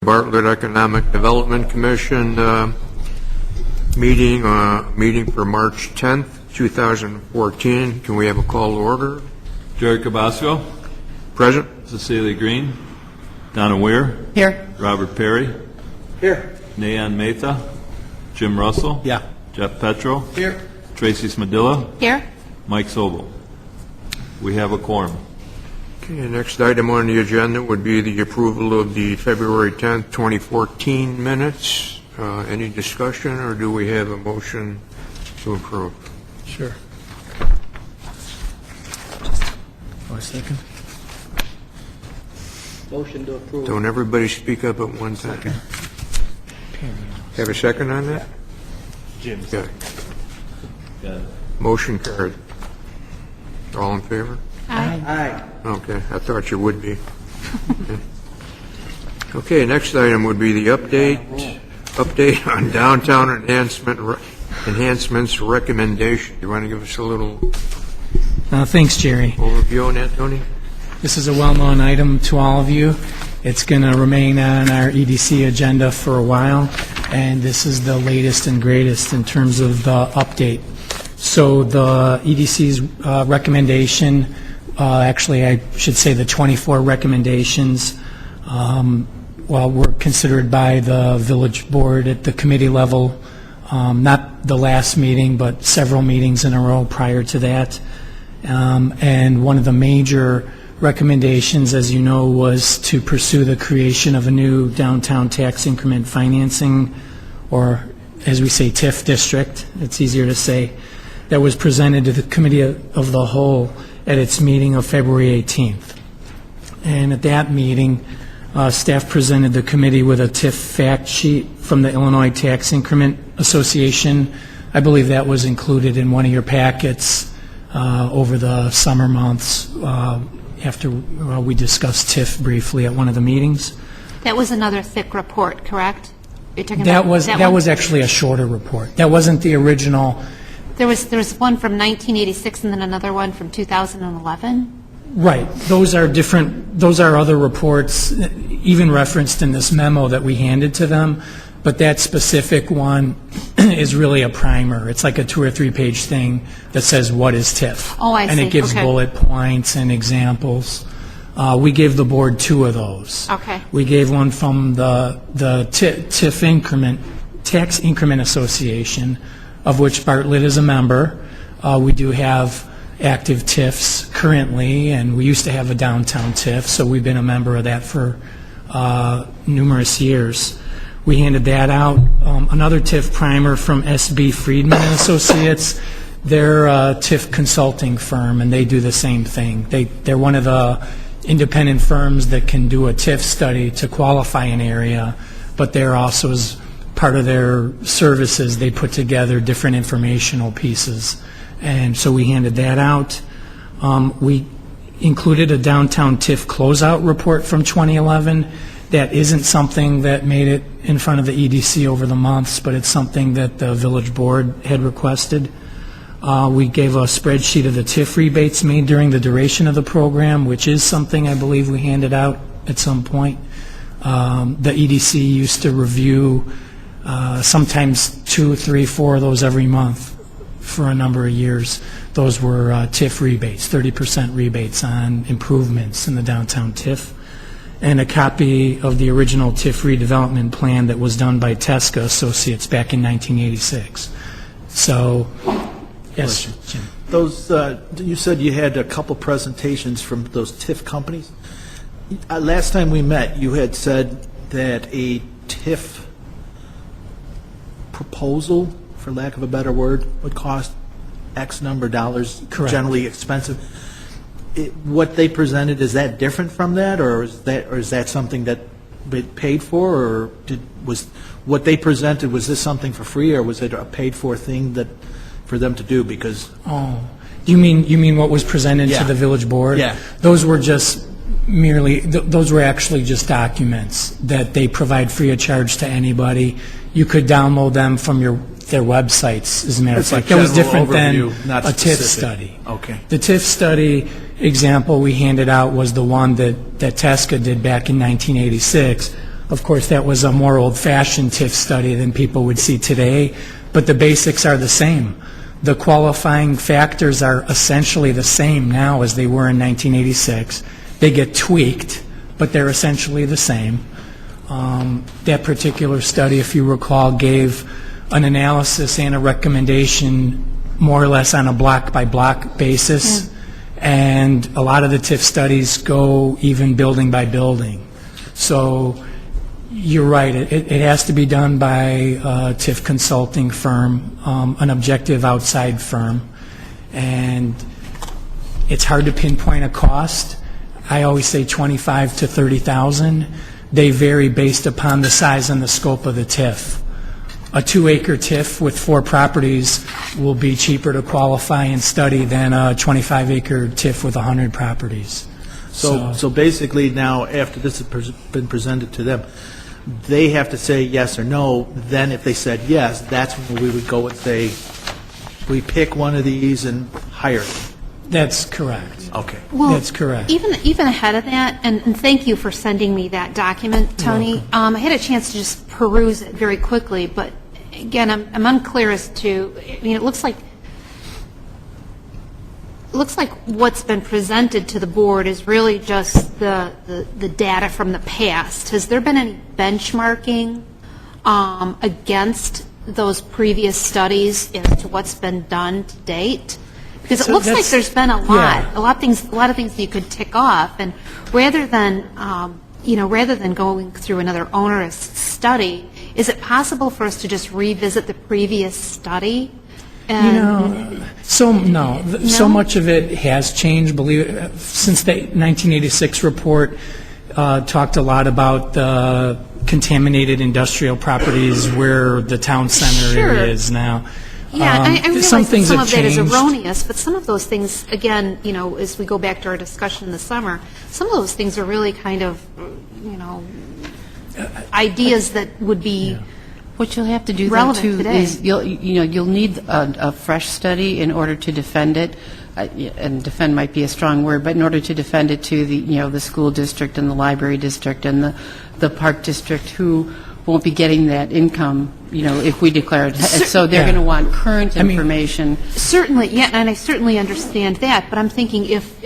Bartlett Economic Development Commission meeting for March 10th, 2014. Can we have a call to order? Jerry Cabasco. Present. Cecilia Green. Donna Weir. Here. Robert Perry. Here. Nayan Mehta. Jim Russell. Yeah. Jeff Petro. Here. Tracy Smadilla. Here. Mike Sobel. We have a quorum. Okay, next item on the agenda would be the approval of the February 10th, 2014 minutes. Any discussion, or do we have a motion to approve? Sure. For a second. Motion to approve. Don't everybody speak up at one time. Have a second on that? Jim. Yeah. Got it. Motion carried. All in favor? Aye. Okay, I thought you would be. Okay, next item would be the update on downtown enhancements recommendation. You want to give us a little Thanks, Jerry. overview on that, Tony? This is a well-known item to all of you. It's going to remain on our EDC agenda for a while, and this is the latest and greatest in terms of the update. So the EDC's recommendation, actually I should say the 24 recommendations, were considered by the village board at the committee level, not the last meeting, but several meetings in a row prior to that. And one of the major recommendations, as you know, was to pursue the creation of a new downtown tax increment financing, or as we say, TIF district. It's easier to say. That was presented to the Committee of the Whole at its meeting of February 18th. And at that meeting, staff presented the committee with a TIF fact sheet from the Illinois Tax Increment Association. I believe that was included in one of your packets over the summer months after we discussed TIF briefly at one of the meetings. That was another thick report, correct? You're talking That about was actually a shorter report. That wasn't the original. There was one from 1986 and then another one from 2011. Right. Those are different. Those are other reports, even referenced in this memo that we handed to them. But that specific one is really a primer. It's like a 2 or 3 page thing that says what is TIF. Oh, I see. And it gives Okay. bullet points and examples. We gave the board 2 of those. Okay. We gave one from the TIF increment, Tax Increment Association, of which Bartlett is a member. We do have active TIFs currently, and we used to have a downtown TIF, so we've been a member of that for numerous years. We handed that out. Another TIF primer from SB Friedman and Associates. They're a TIF consulting firm, and they do the same thing. They're one of the independent firms that can do a TIF study to qualify an area, but they're also, as part of their services, they put together different informational pieces. And so we handed that out. We included a downtown TIF closeout report from 2011. That isn't something that made it in front of the EDC over the months, but it's something that the village board had requested. We gave a spreadsheet of the TIF rebates made during the duration of the program, which is something I believe we handed out at some point. The EDC used to review sometimes 2, 3, 4 of those every month for a number of years. Those were TIF rebates, 30% rebates on improvements in the downtown TIF, and a copy of the original TIF redevelopment plan that was done by Tesca Associates back in 1986. So, yes, Jim. Those, you said you had a couple presentations from those TIF companies. Last time we met, you had said that a TIF proposal, for lack of a better word, would cost X number of dollars, Correct. Generally expensive. What they presented, is that different from that, or is that something that they paid for, or was what they presented, was this something for free, or was it a paid for thing that for them to do? Because you mean what was presented Yeah. to the village board? Yeah. Those were just merely, those were actually just documents that they provide free of charge to anybody. You could download them from their websites, as a matter of It's like fact. That was general different than overview, not a TIF specific. study. Okay. The TIF study example we handed out was the one that Tesca did back in 1986. Of course, that was a more old-fashioned TIF study than people would see today, but the basics are the same. The qualifying factors are essentially the same now as they were in 1986. They get tweaked, but they're essentially the same. That particular study, if you recall, gave an analysis and a recommendation more or less on a block-by-block basis, and a lot of the TIF studies go even building by building. So you're right, it has to be done by a TIF consulting firm, an objective outside firm, and it's hard to pinpoint a cost. I always say 25 to 30,000. They vary based upon the size and the scope of the TIF. A 2-acre TIF with 4 properties will be cheaper to qualify and study than a 25-acre TIF with 100 properties. So basically now, after this has been presented to them, they have to say yes or no. Then if they said yes, that's when we would go and say, we pick one of these and hire it. That's correct. Okay. Well, That's correct. Even ahead of that, and thank you for sending me that document, Tony. I had a chance to just peruse it very quickly, but again, I'm unclear as to, I mean, it looks like what's been presented to the board is really just the data from the past. Has there been any benchmarking against those previous studies as to what's been done to date? Because it looks like there's been a lot of things you could tick off, and rather than going through another onerous study, is it possible for us to just revisit the previous study? So much of it has changed. Since the 1986 report talked a lot about the contaminated industrial properties where the town center area is now. Yeah, I realize some things that some have of that is changed. erroneous, but some of those things, again, as we go back to our discussion in the summer, some of those things are really kind of, ideas that would be What you'll have to do, though, relevant too, today. is you'll need a fresh study in order to defend it, and defend might be a strong word, but in order to defend it to the school district and the library district and the park district, who won't be getting that income, if we declare it. So they're going to want current information. Certainly, yeah, and I certainly understand that, but I'm thinking if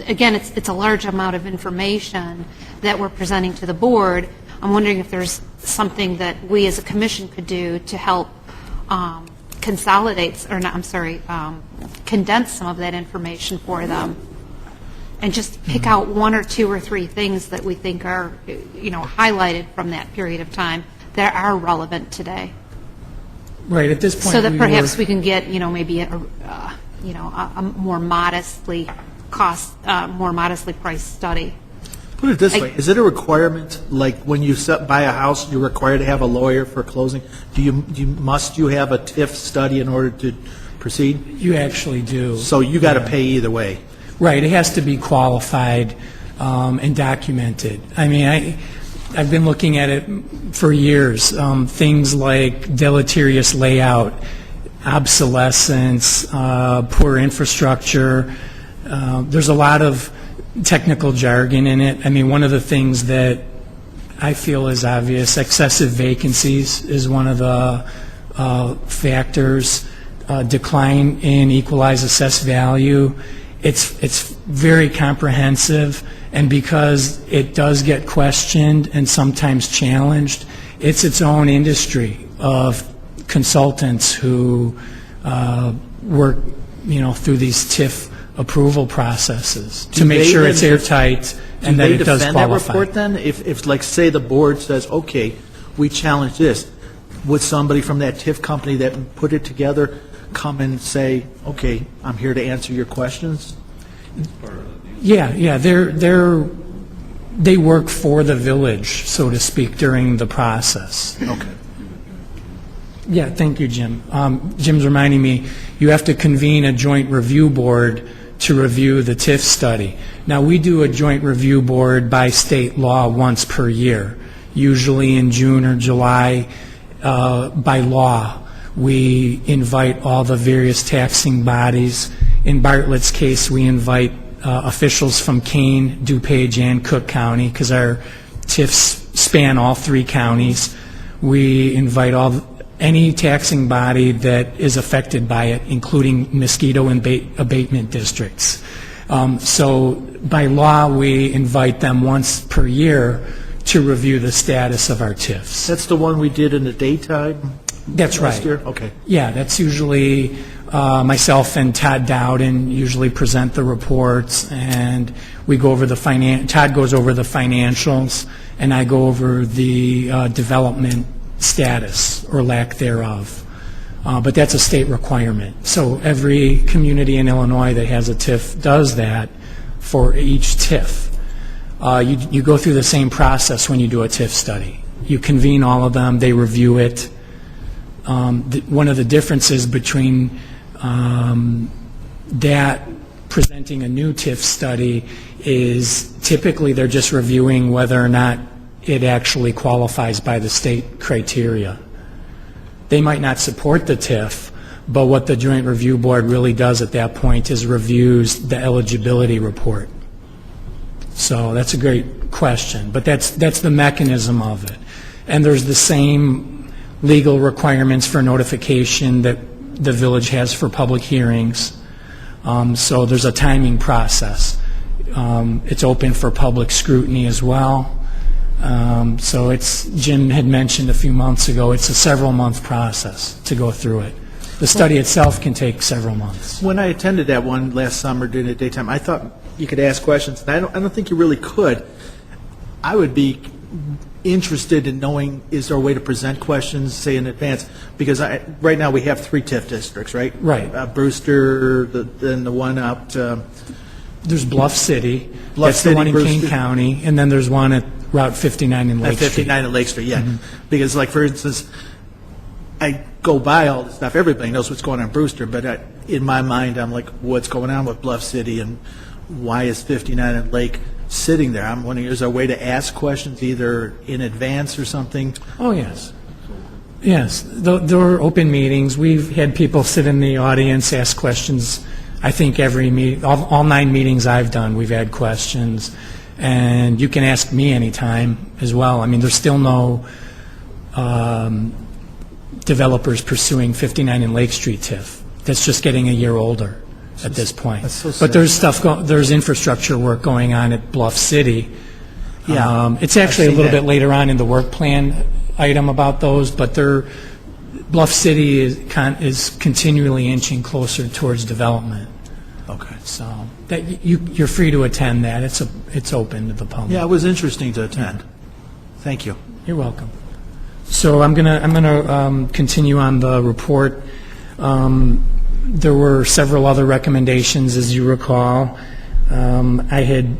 again, it's a large amount of information that we're presenting to the board, I'm wondering if there's something that we as a commission could do to help condense some of that information for them, and just pick out 1 or 2 or 3 things that we think are, highlighted from that period of time that are relevant today. Right, at this point. So that perhaps we can get, maybe a more modestly priced study. Put it this way, is it a requirement, like when you buy a house, you're required to have a lawyer for closing? Must you have a TIF study in order to proceed? You actually do. So you got to pay either way? Right, it has to be qualified and documented. I mean, I've been looking at it for years. Things like deleterious layout, obsolescence, poor infrastructure. There's a lot of technical jargon in it. I mean, one of the things that I feel is obvious, excessive vacancies is one of the factors. Decline in equalized assessed value. It's very comprehensive, and because it does get questioned and sometimes challenged, it's its own industry of consultants who work, through these TIF approval processes to make sure it's airtight and that it does qualify. Do they defend that report then? If, like, say the board says, okay, we challenge this, would somebody from that TIF company that put it together come and say, okay, I'm here to answer your questions? Yeah, they work for the village, so to speak, during the process. Okay. Yeah, thank you, Jim. Jim's reminding me, you have to convene a joint review board to review the TIF study. Now, we do a joint review board by state law once per year, usually in June or July. By law, we invite all the various taxing bodies. In Bartlett's case, we invite officials from Kane, DuPage, and Cook County, because our TIF span all 3 counties. We invite any taxing body that is affected by it, including mosquito abatement districts. So by law, we invite them once per year to review the status of our TIFs. That's the one we did in the daytime? That's right. Last year? Okay. Yeah, that's usually myself and Todd Dowden usually present the reports, and we go over Todd goes over the financials, and I go over the development status or lack thereof. But that's a state requirement. So every community in Illinois that has a TIF does that for each TIF. You go through the same process when you do a TIF study. You convene all of them, they review it. One of the differences between that presenting a new TIF study is typically they're just reviewing whether or not it actually qualifies by the state criteria. They might not support the TIF, but what the Joint Review Board really does at that point is reviews the eligibility report. So that's a great question, but that's the mechanism of it. And there's the same legal requirements for notification that the village has for public hearings. So there's a timing process. It's open for public scrutiny as well. So Jim had mentioned a few months ago, it's a several-month process to go through it. The study itself can take several months. When I attended that one last summer during the daytime, I thought you could ask questions. And I don't think you really could. I would be interested in knowing, is there a way to present questions, say, in advance? Because right now we have 3 TIF districts, right? Right. Brewster, then the one out... There's Bluff City. Bluff That's City, the one in Brewster. Kane County. And then there's one at Route 59 in Lake At Street. 59 and Lake Street, yeah. Because, like, for instance, I go by all this stuff. Everybody knows what's going on in Brewster, but in my mind, I'm like, what's going on with Bluff City, and why is 59 and Lake sitting there? I'm wondering, is there a way to ask questions either in advance or something? Oh, yes. Yes. There were open meetings. We've had people sit in the audience, ask questions. I think every meeting, all 9 meetings I've done, we've had questions. And you can ask me anytime as well. I mean, there's still no developers pursuing 59 and Lake Street TIF. That's just getting a year older at this point. That's so but sad. there's infrastructure work going on at Bluff City. Yeah, it's actually a I've little seen bit that. later on in the work plan item about those, but Bluff City is continually inching closer towards development. Okay. So that you're free to attend that. It's open to the public. Yeah, it was interesting to attend. Thank you. You're welcome. So I'm gonna continue on the report. There were several other recommendations, as you recall. I had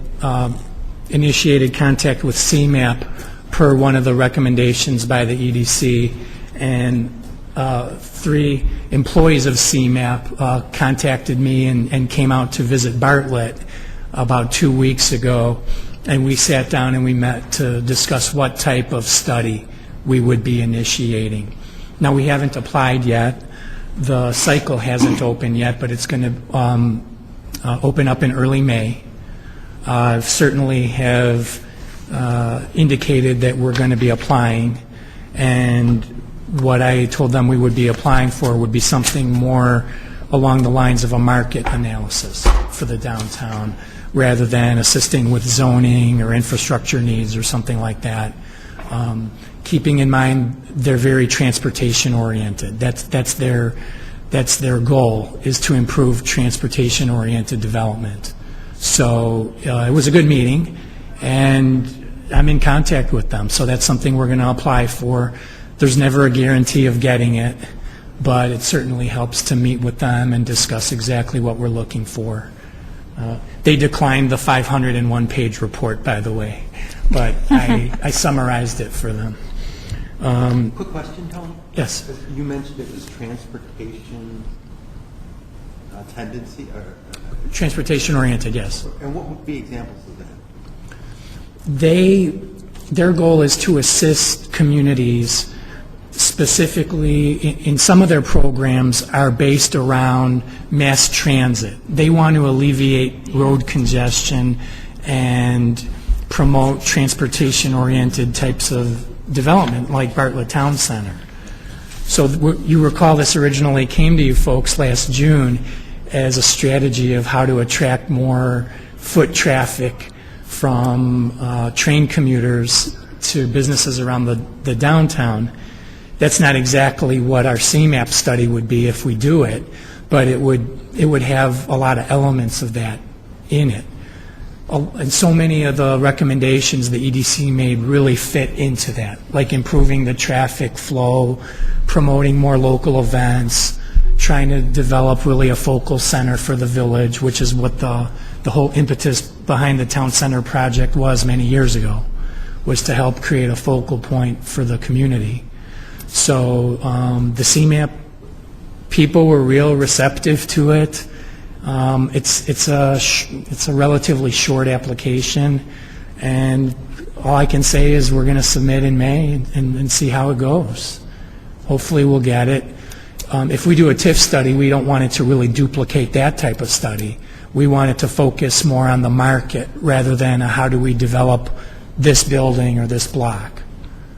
initiated contact with CMAP per one of the recommendations by the EDC, and 3 employees of CMAP contacted me and came out to visit Bartlett about 2 weeks ago, and we sat down and we met to discuss what type of study we would be initiating. Now, we haven't applied yet. The cycle hasn't opened yet, but it's going to open up in early May. Certainly have indicated that we're going to be applying, and what I told them we would be applying for would be something more along the lines of a market analysis for the downtown, rather than assisting with zoning or infrastructure needs or something like that. Keeping in mind they're very transportation oriented. That's their goal, is to improve transportation oriented development. So it was a good meeting, and I'm in contact with them. So that's something we're going to apply for. There's never a guarantee of getting it, but it certainly helps to meet with them and discuss exactly what we're looking for. They declined the 501-page report, by the way, but I summarized it for them. Quick question, Tony. Yes. You mentioned it was transportation tendency, Transportation oriented, yes. and what would be examples of that? Their goal is to assist communities, specifically in some of their programs are based around mass transit. They want to alleviate road congestion and promote transportation-oriented types of development, like Bartlett Town Center. So you recall this originally came to you folks last June as a strategy of how to attract more foot traffic from train commuters to businesses around the downtown. That's not exactly what our CMAP study would be if we do it, but it would have a lot of elements of that in it. And so many of the recommendations the EDC made really fit into that, like improving the traffic flow, promoting more local events, trying to develop really a focal center for the village, which is what the whole impetus behind the town center project was many years ago, was to help create a focal point for the community. So the CMAP people were real receptive to it. It's a relatively short application, and all I can say is we're going to submit in May and see how it goes. Hopefully we'll get it. If we do a TIF study, we don't want it to really duplicate that type of study. We want it to focus more on the market rather than how do we develop this building or this block.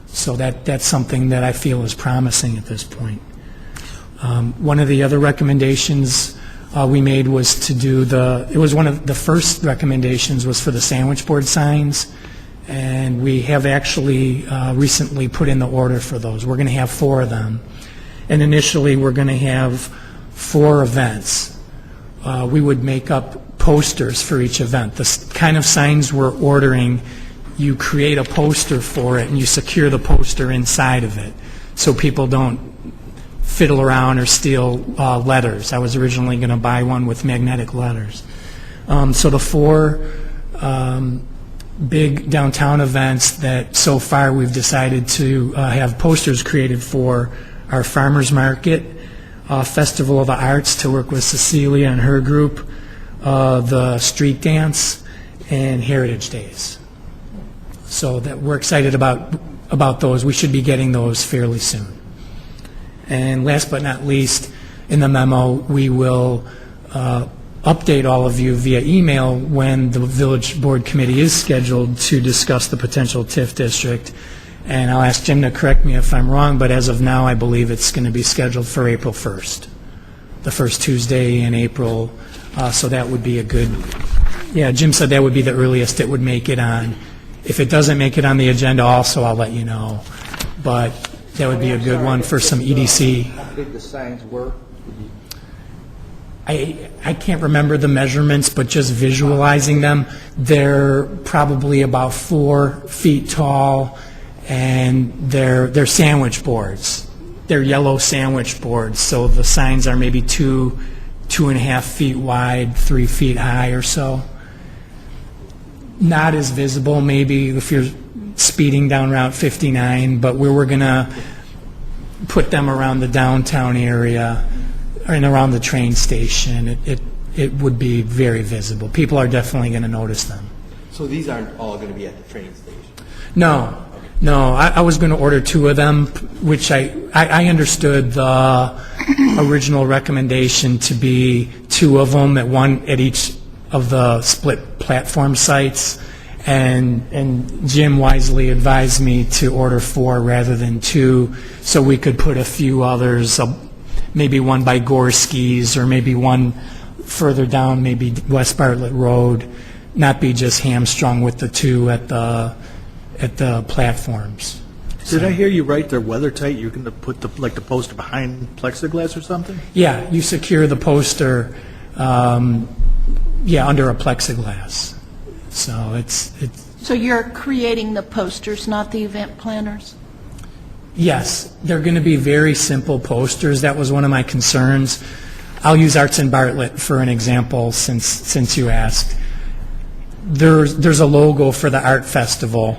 So that's something that I feel is promising at this point. One of the other recommendations we made was to do it was one of the first recommendations was for the sandwich board signs, and we have actually recently put in the order for those. We're going to have 4 of them, and initially we're going to have 4 events. We would make up posters for each event. The kind of signs we're ordering, you create a poster for it and you secure the poster inside of it so people don't fiddle around or steal letters. I was originally going to buy one with magnetic letters. So the 4 big downtown events that so far we've decided to have posters created for are Farmers Market, Festival of the Arts to work with Cecilia and her group, the street dance, and Heritage Days. So that we're excited about those. We should be getting those fairly soon. And last but not least, in the memo, we will update all of you via email when the Village Board Committee is scheduled to discuss the potential TIF district. And I'll ask Jim to correct me if I'm wrong, but as of now, I believe it's going to be scheduled for April 1st, the first Tuesday in April. So that would be a good, yeah, Jim said that would be the earliest it would make it on. If it doesn't make it on the agenda also, I'll let you know. But that would be a good one for some EDC. How big the signs were? I can't remember the measurements, but just visualizing them, they're probably about 4 feet tall, and they're sandwich boards. They're yellow sandwich boards, so the signs are maybe 2.5 feet wide, 3 feet high or so. Not as visible maybe if you're speeding down Route 59, but we're going to put them around the downtown area and around the train station. It would be very visible. People are definitely going to notice them. So these aren't all going to be at the train station? No. I was going to order 2 of them, which I understood the original recommendation to be 2 of them, at each of the split platform sites, and Jim wisely advised me to order 4 rather than 2, so we could put a few others, maybe one by Gorski's or maybe one further down, maybe West Bartlett Road, not be just hamstrung with the 2 at the platforms. Did I hear you right? They're weather tight. You're going to put the poster behind plexiglass or something? Yeah, you secure the poster, under a plexiglass. So it's. So you're creating the posters, not the event planners? Yes, they're going to be very simple posters. That was one of my concerns. I'll use Arts in Bartlett for an example since you asked. There's a logo for the art festival,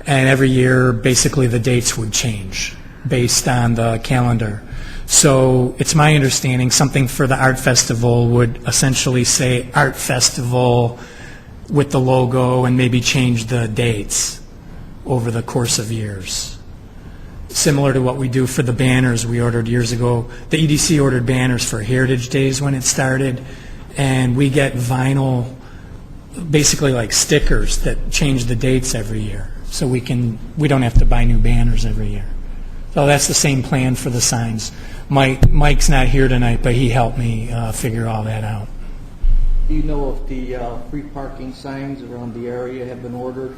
and every year basically the dates would change based on the calendar. So it's my understanding something for the art festival would essentially say Art Festival with the logo and maybe change the dates over the course of years. Similar to what we do for the banners we ordered years ago. The EDC ordered banners for Heritage Days when it started, and we get vinyl basically like stickers that change the dates every year, so we don't have to buy new banners every year. So that's the same plan for the signs. Mike's not here tonight, but he helped me figure all that out. Do you know if the free parking signs around the area have been ordered?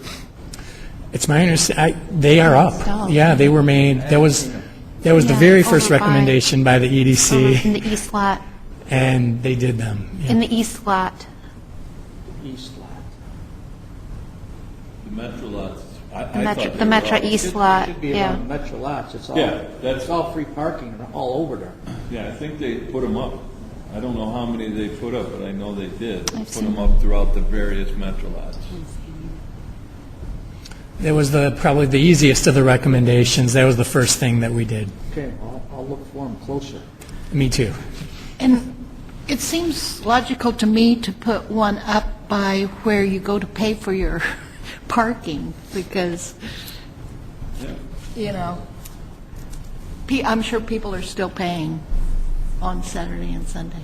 It's my understanding, they are up. Installed. Yeah, they were made, that was the Yeah, very first over by- recommendation by the Over EDC, in the east lot, and they did them. Yeah. in the east lot. East lot. The Metro lots, I The thought Metro, they the were Metro all- East lot, Should be yeah. around Metro lots. It's all, Yeah, that's- it's all free parking all over there. Yeah, I think they put them up. I don't know how many they put up, but I know they did. They I've put seen them up throughout the various Metro lots. That was probably the easiest of the recommendations. That was the first thing that we did. Okay, I'll look for them closer. Me too. And it seems logical to me to put one up by where you go to pay for your parking, because, you know, I'm sure people are still paying on Saturday and Sunday.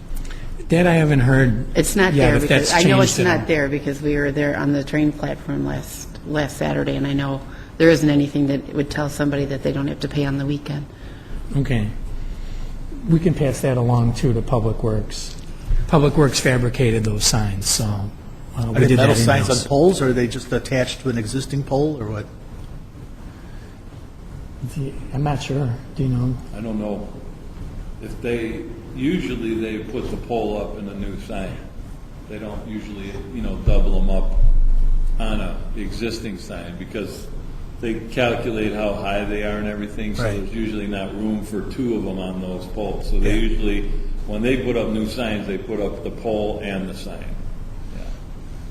That I haven't heard. It's not yet, there if because, that's I know changed it's at all. not there because we were there on the train platform last Saturday, and I know there isn't anything that would tell somebody that they don't have to pay on the weekend. Okay. We can pass that along, too, to Public Works. Public Works fabricated those signs, so Are we they did that metal signs in-house. on poles, or are they just attached to an existing pole, or what? I'm not sure. Do you know? I don't know if usually they put the pole up in a new sign. They don't usually, double them up on the existing sign because they calculate how high they are and everything, so Right. there's usually not room for two of them on those poles. So they Yeah. usually, when they put up new signs, they put up the pole and the sign.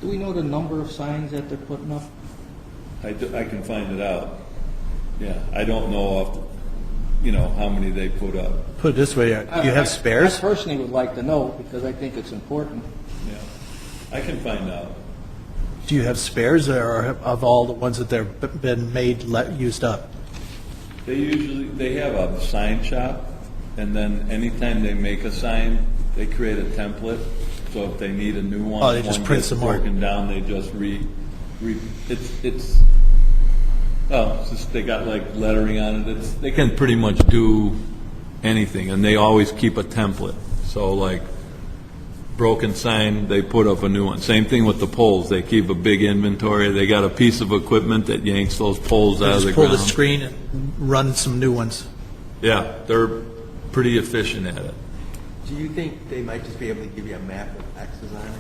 Do we know the number of signs that they're putting up? I can find it out. Yeah, I don't know how many they put up. Put it this way, do you have spares? I personally would like to know, because I think it's important. Yeah, I can find out. Do you have spares, or of all the ones that they've been made, used up? They have a sign shop, and then anytime they make a sign, they create a template. So if they need a new one, Oh, they just one print gets some more. broken down, they just since they got like lettering on it, they can pretty much do anything, and they always keep a template. So like broken sign, they put up a new one. Same thing with the poles. They keep a big inventory. They got a piece of equipment that yanks those poles They out of the just pull ground. the screen and run some new ones? Yeah, they're pretty efficient at it. Do you think they might just be able to give you a map of X's on it?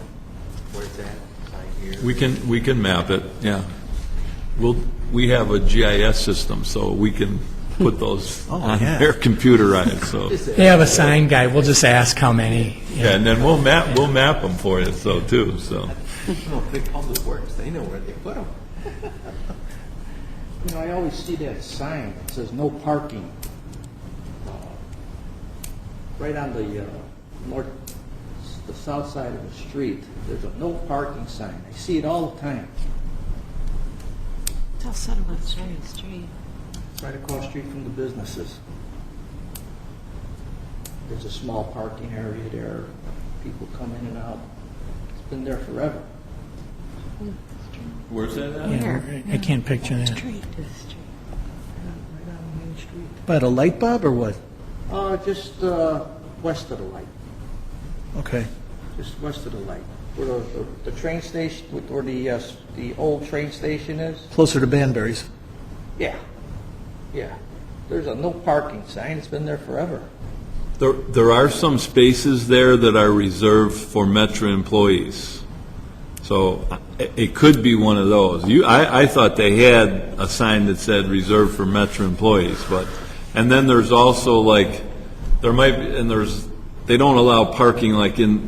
Where it's at, sign here? We can map it, yeah. We have a GIS system, so we can put those on yeah. their computerized, so. They have a sign guy. We'll just ask how many. Yeah, and then we'll map them for you, so, too, so. No, they Public Works, they know where they put them. I always see that sign that says no parking. Right on the south side of the street, there's a no parking sign. I see it all the time. It's all Settlement Street. Right across the street from the businesses. There's a small parking area there. People come in and out. It's been there forever. Where's that at? Yeah, I can't picture that. Right on Main Street. By the light bulb, or what? Just west of the light. Okay. Just west of the light. Where the train station, where the old train station is? Closer to Banbury's. Yeah. Yeah. There's a no parking sign. It's been there forever. There are some spaces there that are reserved for Metro employees. So it could be one of those. I thought they had a sign that said reserved for Metro employees, and then there's also they don't allow parking a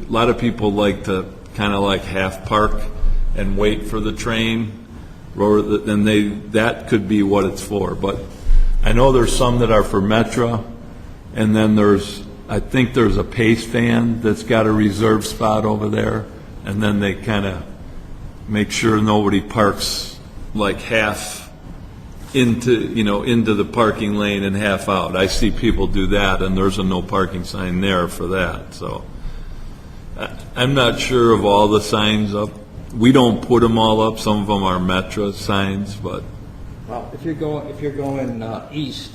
lot of people like to kind of like half park and wait for the train, and that could be what it's for. But I know there's some that are for Metro, and then I think there's a Pace fan that's got a reserved spot over there, and then they kind of make sure nobody parks like half into the parking lane and half out. I see people do that, and there's a no parking sign there for that. So I'm not sure of all the signs up we don't put them all up. Some of them are Metra signs, but Well, if you're going east,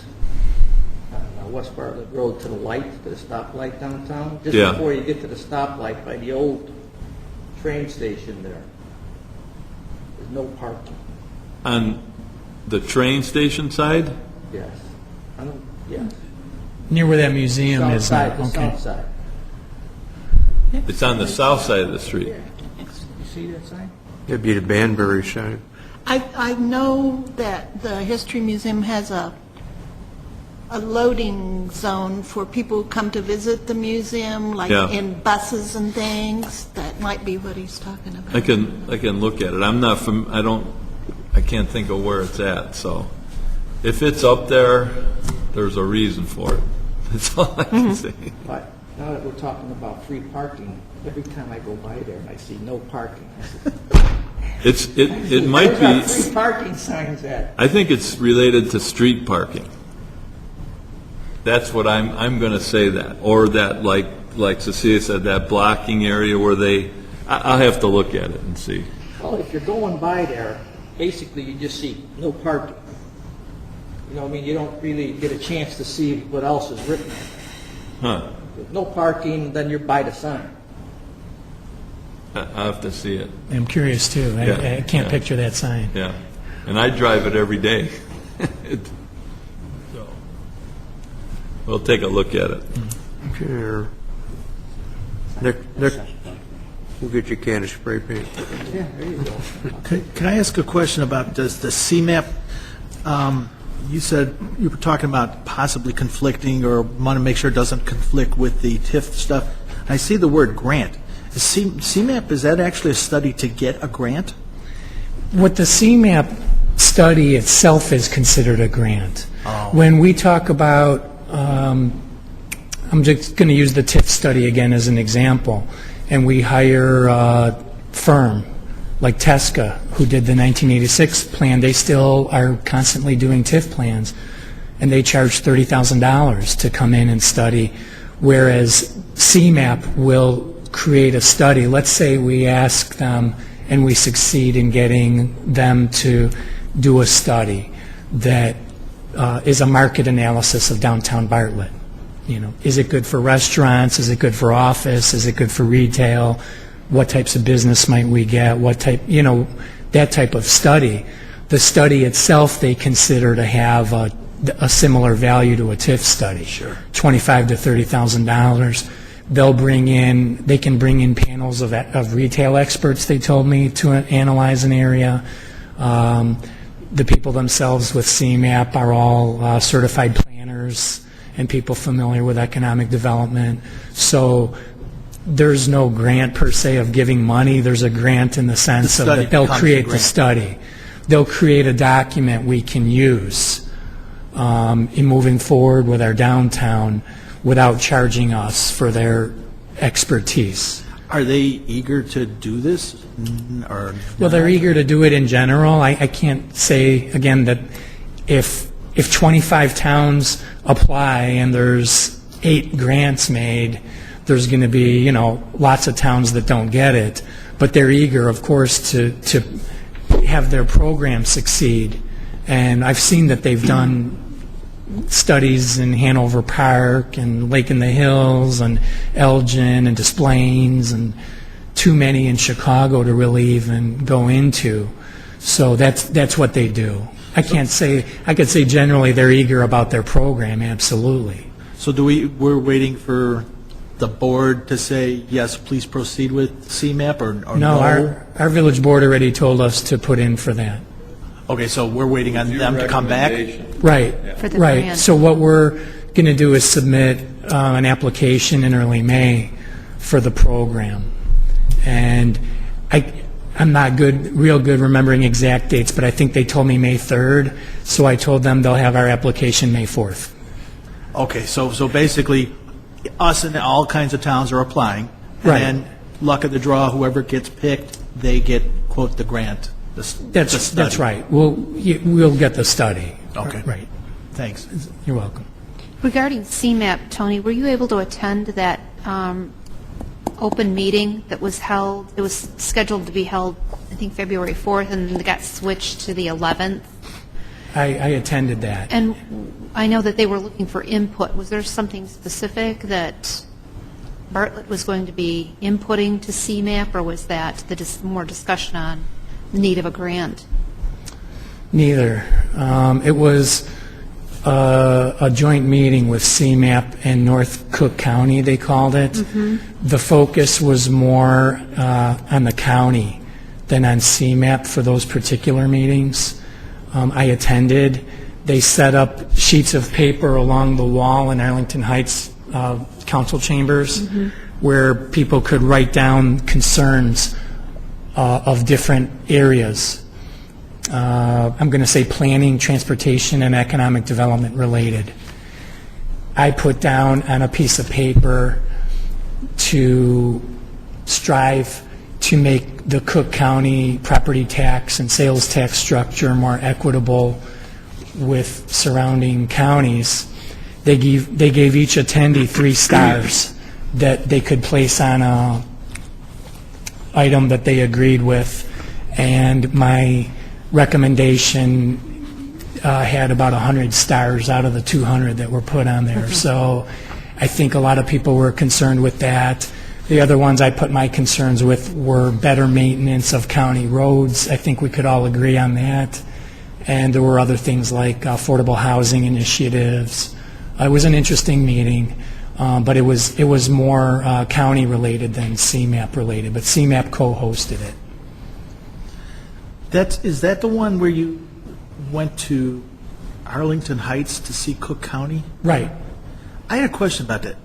West Bartlett Road to the light, to the stoplight downtown, just Yeah. before you get to the stoplight by the old train station there, there's no parking. on the train station side, Yes. I don't, yes. Near where that museum South is now. side, the Okay. south side. it's on the south side of the street. You see that sign? That'd be the Banbury side. I know that the History Museum has a loading zone for people who come to visit the museum, like Yeah. in buses and things. That might be what he's talking about. I can look at it. I'm not I can't think of where it's at, so if it's up there, there's a reason for it. That's all I can say. But now that we're talking about free parking, every time I go by there and I see no parking, I say, It might "Where's our be, free parking signs at?" I think it's related to street parking. That's what I'm going to say that, or that, like Cecilia said, that blocking area where I'll have to look at it and see. Well, if you're going by there, basically you just see no parking. You know what I mean? You don't really get a chance to see what else is written. Huh. If no parking, then you're by the sign. I'll have to see it, I'm curious, too. Yeah, I can't yeah. picture that sign. yeah. And I drive it every day. So, we'll take a look at it. Okay. Nick, we'll get you a can of spray paint. Yeah, there you go. Can I ask a question about the CMAP? You said you were talking about possibly conflicting, or want to make sure it doesn't conflict with the TIF stuff. I see the word grant. Is CMAP, is that actually a study to get a grant? What the CMAP study itself is considered a grant. Oh. When we talk about, I'm just going to use the TIF study again as an example, and we hire a firm like Tesca, who did the 1986 plan. They still are constantly doing TIF plans, and they charge $30,000 to come in and study, whereas CMAP will create a study. Let's say we ask them and we succeed in getting them to do a study that is a market analysis of downtown Bartlett. You know, is it good for restaurants? Is it good for office? Is it good for retail? What types of business might we get? What type, you know, that type of study. The study itself they consider to have a similar value to a TIF study. Sure. $25,000 to $30,000. They can bring in panels of retail experts, they told me, to analyze an area. The people themselves with CMAP are all certified planners and people familiar with economic development. So there's no grant per se of giving money. There's a grant in the sense of that they'll create the study. They'll create a document we can use in moving forward with our downtown without charging us for their expertise. Are they eager to do this? Or Well, they're eager to do it in general. I can't say, again, that if 25 towns apply and there's 8 grants made, there's going to be, you know, lots of towns that don't get it. But they're eager, of course, to have their program succeed. And I've seen that they've done studies in Hanover Park and Lake in the Hills and Elgin and Des Plaines, and too many in Chicago to really even go into. So that's what they do. I could say generally they're eager about their program, absolutely. So we're waiting for the board to say, yes, please proceed with CMAP, or no? Our village board already told us to put in for that. Okay, so we're waiting on them to come back? Right, For the right. grant. So what we're going to do is submit an application in early May for the program. And I'm not real good remembering exact dates, but I think they told me May 3rd, so I told them they'll have our application May 4th. Okay, so basically, us and all kinds of towns are applying. Right. And then, luck of the draw, whoever gets picked, they get, quote, the grant. the study. That's right. We'll get the study. Okay. Right. Thanks. You're welcome. Regarding CMAP, Tony, were you able to attend that open meeting that was held? It was scheduled to be held think, February 4th, and then it got switched to the 11th. I attended that. And I know that they were looking for input. Was there something specific that Bartlett was going to be inputting to CMAP, or was that more discussion on the need of a grant? Neither. It was a joint meeting with CMAP and North Cook County, they called it. The focus was more on the county than on CMAP for those particular meetings. I attended. They set up sheets of paper along the wall in Arlington Heights council chambers where people could write down concerns of different areas. I'm going to say planning, transportation, and economic development related. I put down on a piece of paper to strive to make the Cook County property tax and sales tax structure more equitable with surrounding counties. They gave each attendee 3 stars that they could place on a item that they agreed with, and my recommendation had about 100 stars out of the 200 that were put on there. So I think a lot of people were concerned with that. The other ones I put my concerns with were better maintenance of county roads. I think we could all agree on that. And there were other things like affordable housing initiatives. It was an interesting meeting, but it was more county related than CMAP related, but CMAP co-hosted it. Is that the one where you went to Arlington Heights to see Cook County? Right. I had a question about that.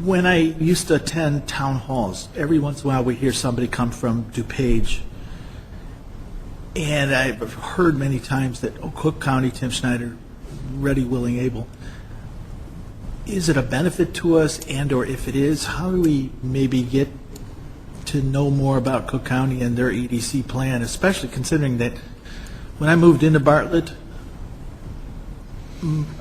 When I used to attend town halls, every once in a while we hear somebody come from DuPage, and I've heard many times that, Cook County, Tim Schneider, ready, willing, able. Is it a benefit to us, and or if it is, how do we maybe get to know more about Cook County and their EDC plan, especially considering that when I moved into Bartlett,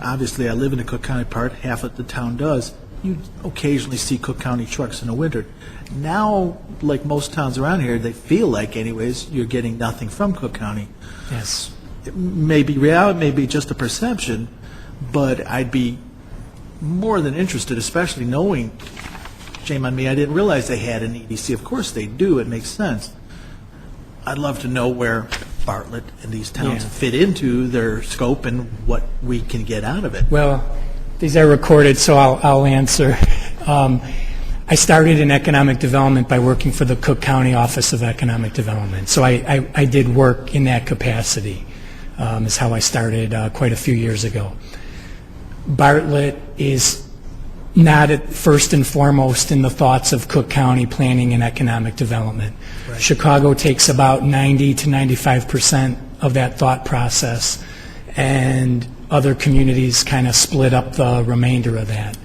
obviously I live in the Cook County part, half of the town does, you occasionally see Cook County trucks in the winter. Now, like most towns around here, they feel like anyways, you're getting nothing from Cook County. Yes. It may be reality, it may be just a perception, but I'd be more than interested, especially knowing, shame on me, I didn't realize they had an EDC. Of course they do, it makes sense. I'd love to know where Bartlett and these towns fit into their scope and what we can get out of it. Well, these are recorded, so I'll answer. I started in economic development by working for the Cook County Office of Economic Development. So I did work in that capacity, is how I started quite a few years ago. Bartlett is not at first and foremost in the thoughts of Cook County planning and economic development. Right. Chicago takes about 90 to 95% of that thought process, and other communities kind of split up the remainder of that.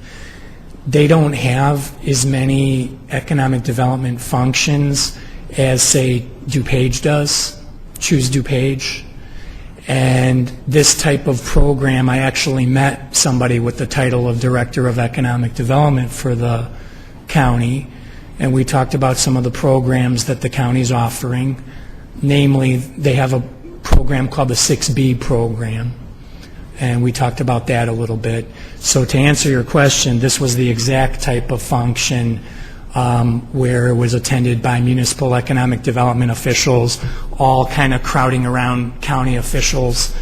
They don't have as many economic development functions as, say, DuPage does, Choose DuPage. And this type of program, I actually met somebody with the title of Director of Economic Development for the county, and we talked about some of the programs that the county's offering. Namely, they have a program called the 6B program, and we talked about that a little bit. So to answer your question, this was the exact type of function where it was attended by municipal economic development officials, all kind of crowding around county officials,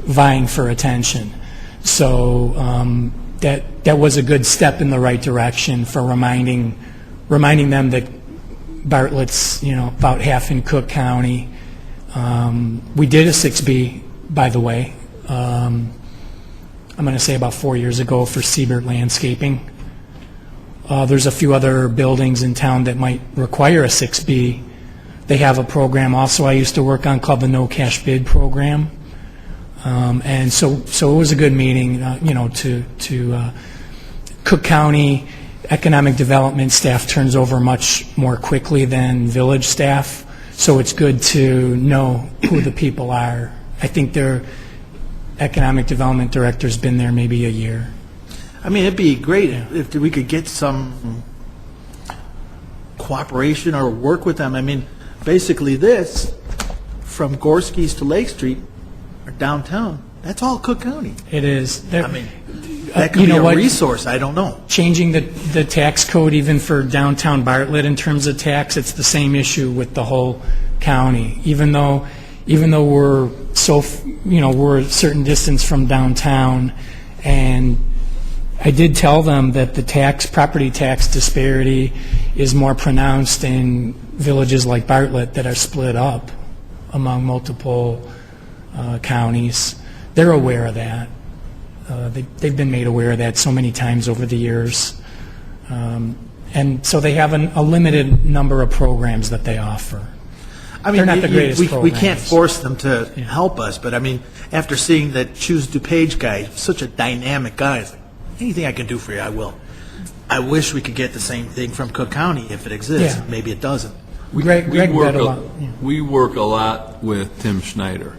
vying for attention. So that was a good step in the right direction for reminding them that Bartlett's, about half in Cook County. We did a 6B, by the way. I'm going to say about 4 years ago for Siebert Landscaping. There's a few other buildings in town that might require a 6B. They have a program also I used to work on called the No Cash Bid program. And so it was a good meeting, to Cook County economic development staff turns over much more quickly than village staff. So it's good to know who the people are. I think their economic development director's been there maybe a year. I mean, it'd be great if we could get some cooperation or work with them. I mean, basically this, from Gorski's to Lake Street, or downtown, that's all Cook County. It is. I mean, that could you be know a what? resource, I don't know. Changing the tax code even for downtown Bartlett in terms of tax, it's the same issue with the whole county. Even though we're we're a certain distance from downtown, and I did tell them that the property tax disparity is more pronounced in villages like Bartlett that are split up among multiple counties. They're aware of that. They've been made aware of that so many times over the years. And so they have a limited number of programs that they offer. I mean, They're not the greatest we can't programs. force them to help us, but I mean, after seeing that Choose DuPage guy, such a dynamic guy, it's like, anything I can do for you, I will. I wish we could get the same thing from Cook County if it exists. Yeah. Maybe it doesn't. Greg read a lot. Yeah. We work a lot with Tim Schneider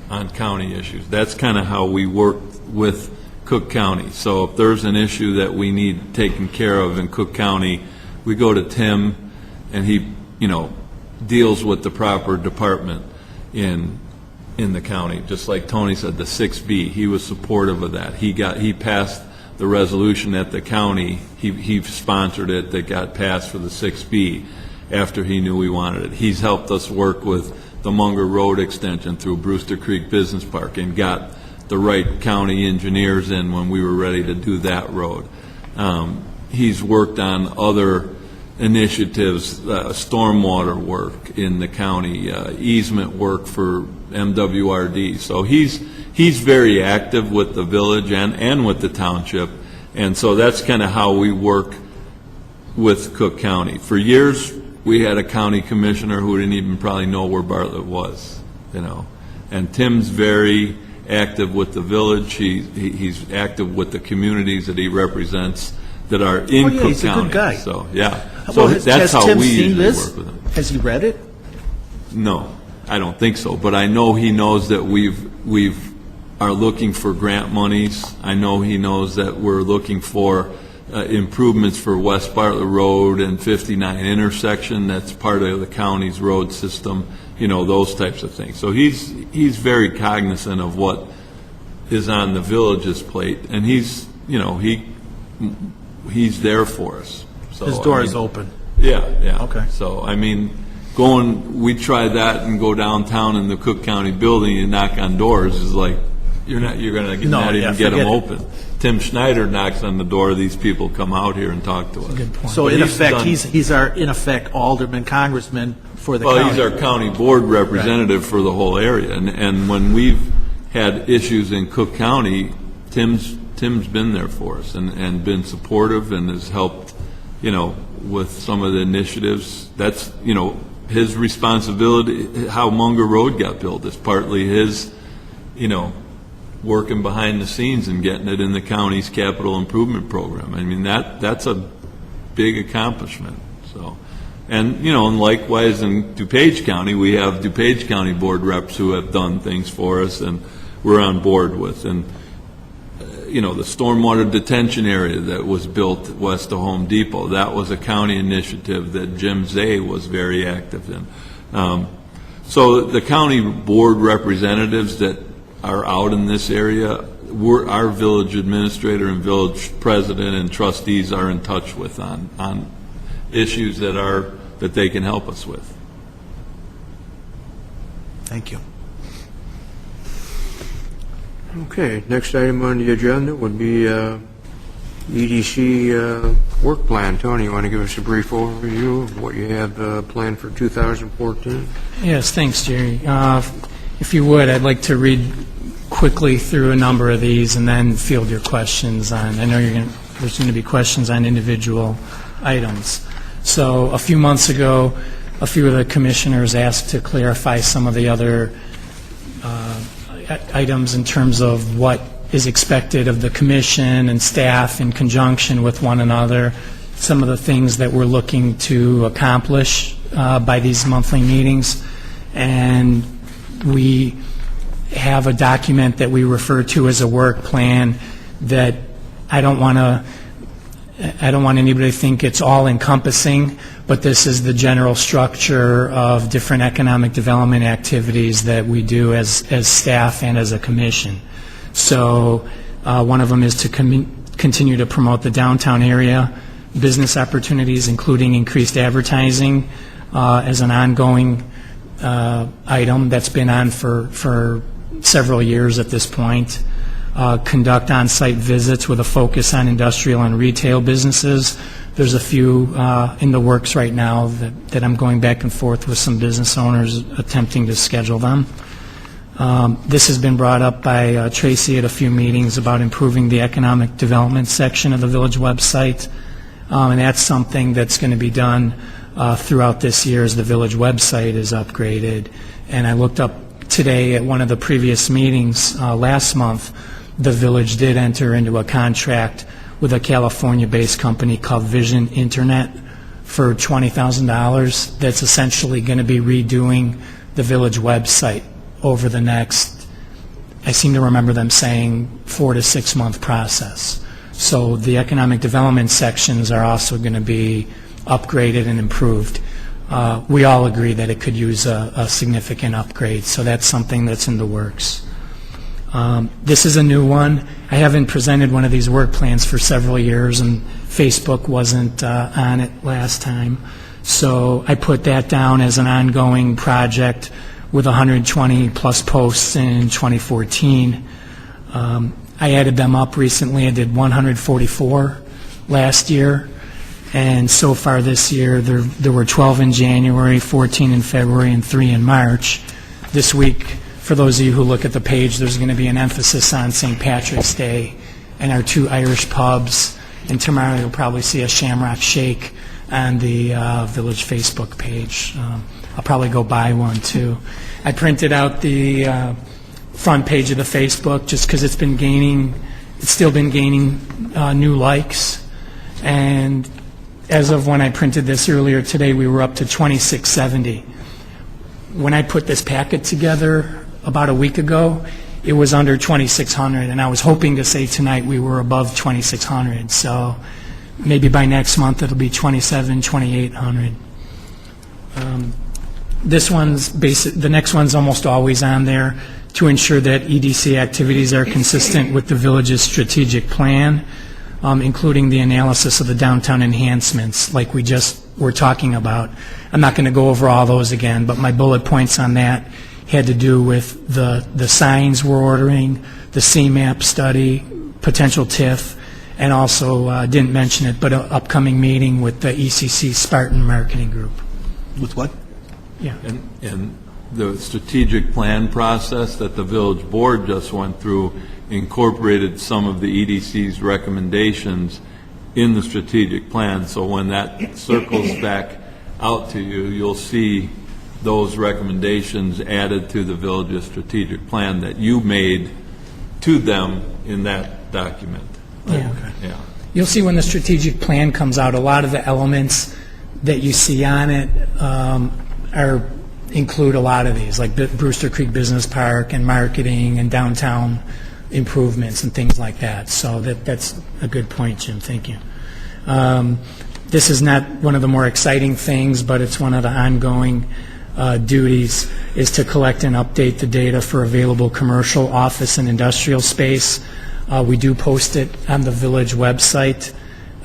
on county issues. That's kind of how we work with Cook County. So if there's an issue that we need taken care of in Cook County, we go to Tim, and he, deals with the proper department in the county. Just like Tony said, the 6B, he was supportive of that. He passed the resolution at the county. He sponsored it that got passed for the 6B after he knew we wanted it. He's helped us work with the Munger Road extension through Brewster Creek Business Park and got the right county engineers in when we were ready to do that road. He's worked on other initiatives, stormwater work in the county, easement work for MWRD. So he's very active with the village and with the township, and so that's kind of how we work with Cook County. For years, we had a county commissioner who didn't even probably know where Bartlett was, And Tim's very active with the village. He's active with the communities that he represents that are in Cook he's County. A good guy. So yeah, Well, that's has how Tim we seen usually this? work with him. Has he read it? No, I don't think so. But I know he knows that we are looking for grant monies. I know he knows that we're looking for improvements for West Bartlett Road and 59 intersection. That's part of the county's road system. Those types of things. So he's very cognizant of what is on the village's plate, and he's there for us. So, His door is open. Yeah. Okay. So, we try that and go downtown in the Cook County building and knock on doors is like, you're going to not even get them open. Tim Schneider knocks on the door, these people come out here and talk to us. Good point. So But in he's effect, done- he's our, alderman, congressman for the county. Well, he's our county board representative for the whole area, and when we've had issues in Cook County, Tim's been there for us and been supportive and has helped, with some of the initiatives. That's, his responsibility. How Munger Road got built is partly his, working behind the scenes and getting it in the county's capital improvement program. That's a big accomplishment. So, and likewise in DuPage County, we have DuPage County board reps who have done things for us and we're on board with. And the stormwater detention area that was built west of Home Depot, that was a county initiative that Jim Zay was very active in. So the county board representatives that are out in this area, our village administrator and village president and trustees are in touch with on issues that they can help us with. Thank you. Okay, next item on the agenda would be EDC work plan. Tony, you want to give us a brief overview of what you have planned for 2014? Yes, thanks, Jerry. If you would, I'd like to read quickly through a number of these and then field your questions on. I know there's going to be questions on individual items. So a few months ago, a few of the commissioners asked to clarify some of the other items in terms of what is expected of the commission and staff in conjunction with one another, some of the things that we're looking to accomplish by these monthly meetings. And we have a document that we refer to as a work plan that I don't want to I don't want anybody to think it's all encompassing, but this is the general structure of different economic development activities that we do as staff and as a commission. So one of them is to continue to promote the downtown area business opportunities, including increased advertising as an ongoing item that's been on for several years at this point. Conduct on-site visits with a focus on industrial and retail businesses. There's a few in the works right now that I'm going back and forth with some business owners attempting to schedule them. This has been brought up by Tracy at a few meetings about improving the economic development section of the village website, and that's something that's going to be done throughout this year as the village website is upgraded. And I looked up today at one of the previous meetings last month. The village did enter into a contract with a California-based company called Vision Internet for $20,000 that's essentially going to be redoing the village website over the next, I seem to remember them saying, 4 to 6 month process. So the economic development sections are also going to be upgraded and improved. We all agree that it could use a significant upgrade, so that's something that's in the works. This is a new one. I haven't presented one of these work plans for several years, and Facebook wasn't on it last time. So I put that down as an ongoing project with 120 plus posts in 2014. I added them up recently. I did 144 last year, and so far this year there were 12 in January, 14 in February, and 3 in March. This week, for those of you who look at the page, there's going to be an emphasis on St. Patrick's Day and our 2 Irish pubs, and tomorrow you'll probably see a Shamrock Shake on the village Facebook page. I'll probably go buy one too. I printed out the front page of the Facebook just because it's still been gaining new likes, and as of when I printed this earlier today, we were up to 2670. When I put this packet together about a week ago, it was under 2,600, and I was hoping to say tonight we were above 2,600. So maybe by next month it'll be 2,800. The next one's almost always on there to ensure that EDC activities are consistent with the village's strategic plan, including the analysis of the downtown enhancements like we just were talking about. I'm not going to go over all those again, but my bullet points on that had to do with the signs we're ordering, the CMAP study, potential TIF, and also, didn't mention it, but an upcoming meeting with the ECC Spartan Marketing Group. With what? Yeah. And the strategic plan process that the village board just went through incorporated some of the EDC's recommendations in the strategic plan. So when that circles back out to you, you'll see those recommendations added to the village's strategic plan that you made to them in that document. Yeah. Okay. Yeah. You'll see when the strategic plan comes out, a lot of the elements that you see on it include a lot of these, like Brewster Creek Business Park and marketing and downtown improvements and things like that. So that's a good point, Jim. Thank you. This is not one of the more exciting things, but it's one of the ongoing duties, is to collect and update the data for available commercial, office, and industrial space. We do post it on the village website.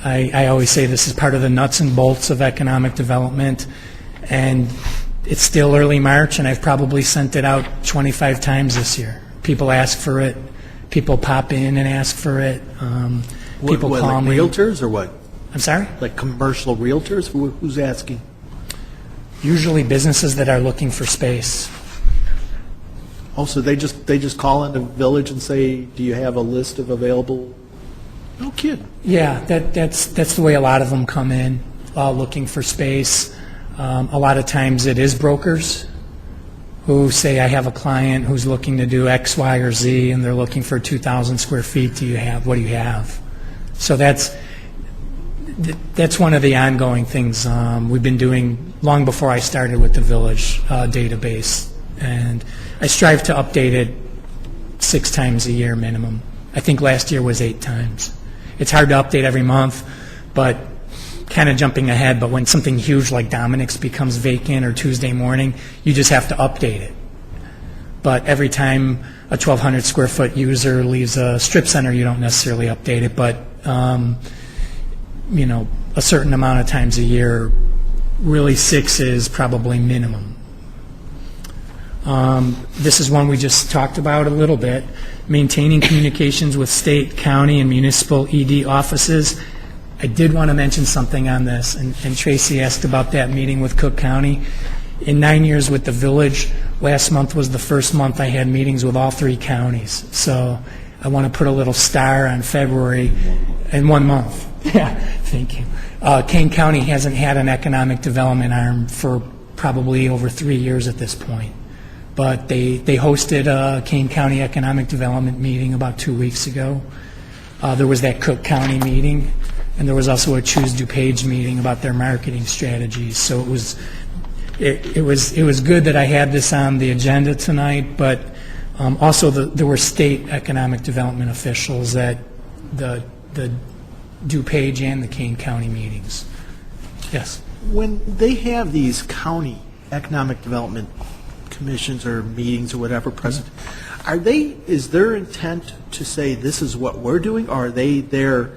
I always say this is part of the nuts and bolts of economic development, and it's still early March, and I've probably sent it out 25 times this year. People ask for it. People pop in and ask for it. People call like me. Realtors or what? I'm sorry? Like commercial realtors? Who's asking? Usually businesses that are looking for space. Oh, so they just call in the village and say, do you have a list of available? No kidding. Yeah, that's the way a lot of them come in, looking for space. A lot of times it is brokers who say, I have a client who's looking to do X, Y, or Z, and they're looking for 2,000 square feet. What do you have? So that's one of the ongoing things we've been doing long before I started with the village database. And I strive to update it 6 times a year minimum. I think last year was 8 times. It's hard to update every month, But kind of jumping ahead, but when something huge like Dominic's becomes vacant or Tuesday morning, you just have to update it. But every time a 1,200 square foot user leaves a strip center, you don't necessarily update it, but, you know, a certain amount of times a year, really 6 is probably minimum. This is one we just talked about a little bit, maintaining communications with state, county, and municipal ED offices. I did want to mention something on this, and Tracy asked about that meeting with Cook County. In 9 years with the village, last month was the first month I had meetings with all 3 counties. So I want to put a little star on February in 1 month. Yeah, thank you. Kane County hasn't had an economic development arm for probably over 3 years at this point. But they hosted a Kane County Economic Development meeting about 2 weeks ago. There was that Cook County meeting, and there was also a Choose DuPage meeting about their marketing strategies. So it was good that I had this on the agenda tonight, but also there were state economic development officials at the DuPage and the Kane County meetings. Yes. When they have these county economic development commissions or meetings or whatever present, is their intent to say this is what we're doing, or are they there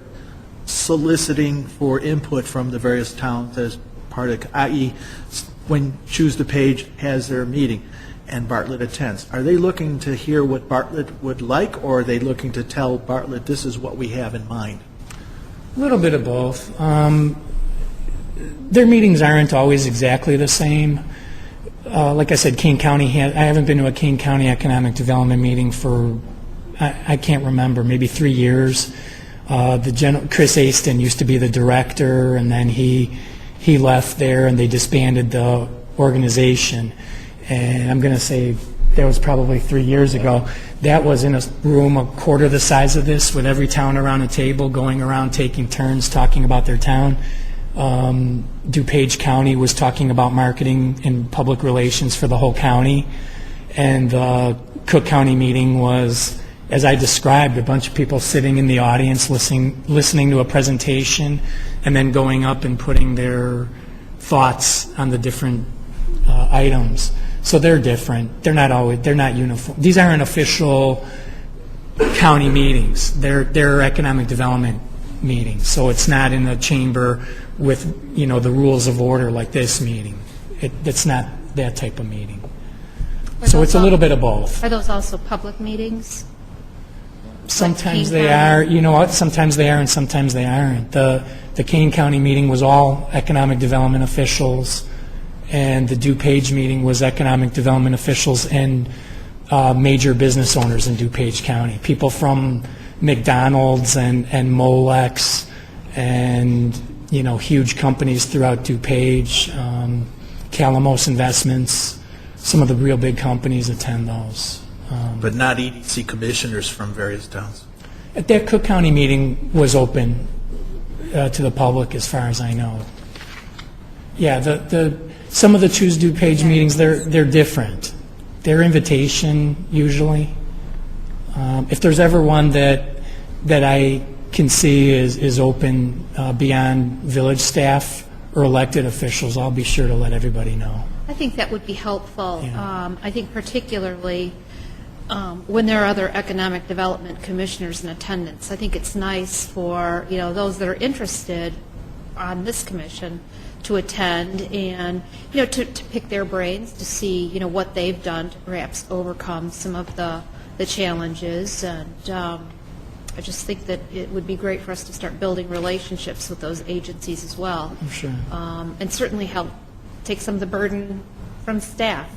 soliciting for input from the various towns as part of, i.e., when Choose DuPage has their meeting and Bartlett attends, are they looking to hear what Bartlett would like, or are they looking to tell Bartlett this is what we have in mind? A little bit of both. Their meetings aren't always exactly the same. Like I said, Kane County I haven't been to a Kane County Economic Development meeting for, I can't remember, maybe 3 years. Chris Aston used to be the director, and then he left there, and they disbanded the organization. And I'm going to say that was probably 3 years ago. That was in a room a quarter the size of this, with every town around a table, going around taking turns talking about their town. DuPage County was talking about marketing and public relations for the whole county. And the Cook County meeting was, as I described, a bunch of people sitting in the audience listening to a presentation, and then going up and putting their thoughts on the different items. So they're different. They're not uniform. These aren't official county meetings. They're economic development meetings. So it's not in a chamber with, you know, the rules of order like this meeting. It's not that type of meeting. So it's a little bit of both. Are those also public meetings? Sometimes they are. You know what? Sometimes they are and sometimes they aren't. The Kane County meeting was all economic development officials, and the DuPage meeting was economic development officials and major business owners in DuPage County. People from McDonald's and Molex and, you know, huge companies throughout DuPage, Calamos Investments. Some of the real big companies attend those. But not EDC commissioners from various towns? At that Cook County meeting was open to the public, as far as I know. Yeah, some of the Choose DuPage meetings, they're different. They're invitation, usually. If there's ever one that I can see is open beyond village staff or elected officials, I'll be sure to let everybody know. I think that would be helpful. Yeah. I think particularly when there are other economic development commissioners in attendance. I think it's nice for, you know, those that are interested on this commission to attend and, you know, to pick their brains to see, you know, what they've done to perhaps overcome some of the challenges. And I just think that it would be great for us to start building relationships with those agencies as well. Sure. And certainly help take some of the burden from staff.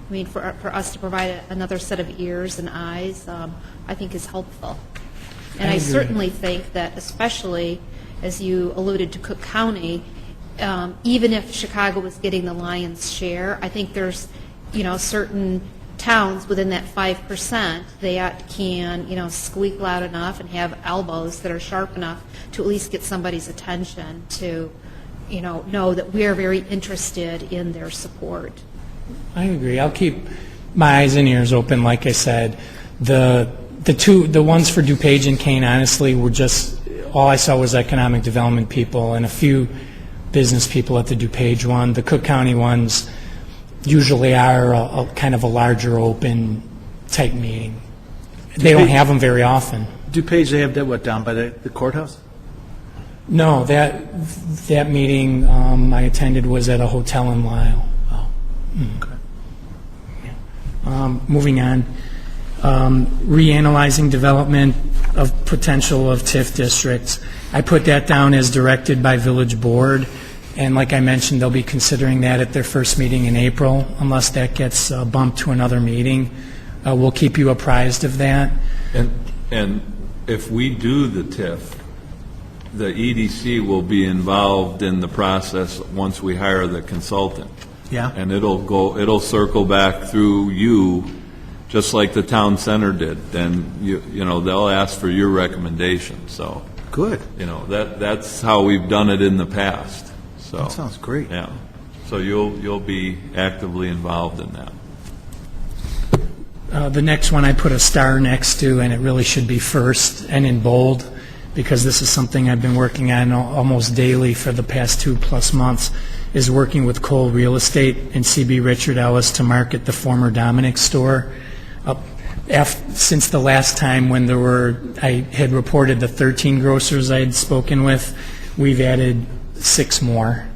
I mean, for us to provide another set of ears and eyes, I think is helpful. And I certainly think that, especially as you alluded to Cook County, even if Chicago was getting the lion's share, I think there's, you know, certain towns within that 5% that can, you know, squeak loud enough and have elbows that are sharp enough to at least get somebody's attention to, you know that we're very interested in their support. I agree. I'll keep my eyes and ears open. Like I said, the ones for DuPage and Kane, honestly, were just all I saw was economic development people and a few business people at the DuPage one. The Cook County ones usually are a kind of a larger, open type meeting. They don't have them very often. DuPage, they have that, what, down by the courthouse? No, that meeting I attended was at a hotel in Lisle. Oh, okay. Moving on, reanalyzing development of potential of TIF districts. I put that down as directed by village board, and like I mentioned, they'll be considering that at their first meeting in April, unless that gets bumped to another meeting. We'll keep you apprised of that. And if we do the TIF, the EDC will be involved in the process once we hire the consultant. Yeah. And it'll circle back through you, just like the town center did. Then you know they'll ask for your recommendation. So Good. you know that's how we've done it in the past. So That sounds great. yeah. So you'll be actively involved in that. The next one I put a star next to, and it really should be first and in bold, because this is something I've been working on almost daily for the past 2+ months, is working with Cole Real Estate and CB Richard Ellis to market the former Dominick store. Since the last time when I had reported the 13 grocers I had spoken with, we've added 6 more,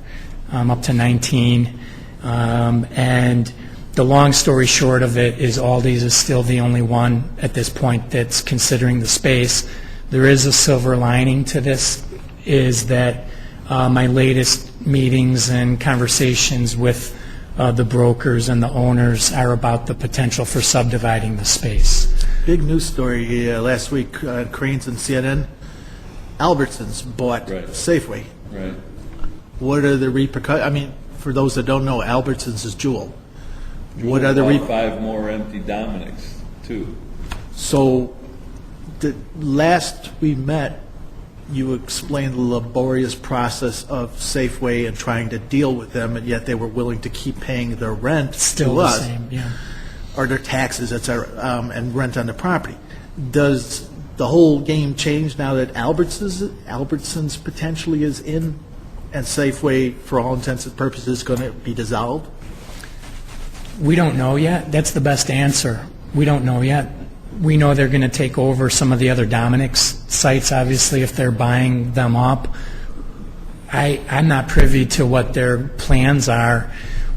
up to 19. And the long story short of it is Aldi's is still the only one at this point that's considering the space. There is a silver lining to this, is that my latest meetings and conversations with the brokers and the owners are about the potential for subdividing the space. Big news story last week, Cranes and CNN. Albertsons bought Right. Safeway. Right. What are the repercussions? I mean, for those that don't know, Albertsons is Jewel. What are the About 5 more empty Dominic's too. So, the last we met, you explained the laborious process of Safeway and trying to deal with them, and yet they were willing to keep paying their rent Still to the us, same, yeah. or their taxes, et cetera, and rent on the property. Does the whole game change now that Albertsons potentially is in, and Safeway, for all intents and purposes, is going to be dissolved? We don't know yet. That's the best answer. We don't know yet. We know they're going to take over some of the other Dominick's sites, obviously, if they're buying them up. I'm not privy to what their plans are.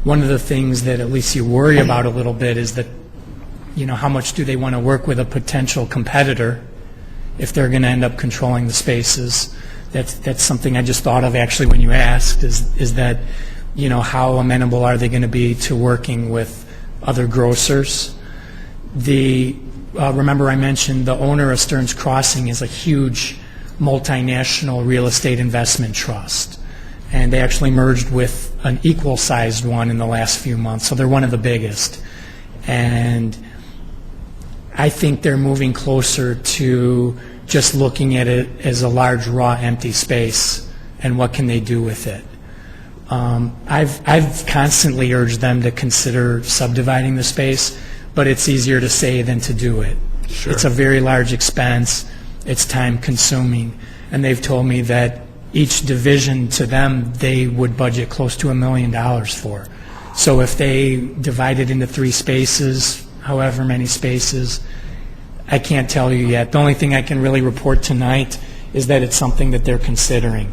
One of the things that at least you worry about a little bit is that, you know, how much do they want to work with a potential competitor if they're going to end up controlling the spaces? That's something I just thought of actually when you asked, is that, you know, how amenable are they going to be to working with other grocers? Remember I mentioned the owner of Stearns Crossing is a huge multinational real estate investment trust, and they actually merged with an equal-sized one in the last few months, so they're one of the biggest. And I think they're moving closer to just looking at it as a large, raw, empty space, and what can they do with it. I've constantly urged them to consider subdividing the space, but it's easier to say than to do it. Sure. It's a very large expense. It's time-consuming, and they've told me that each division to them they would budget close to $1 million for. So if they divide it into 3 spaces, however many spaces, I can't tell you yet. The only thing I can really report tonight is that it's something that they're considering.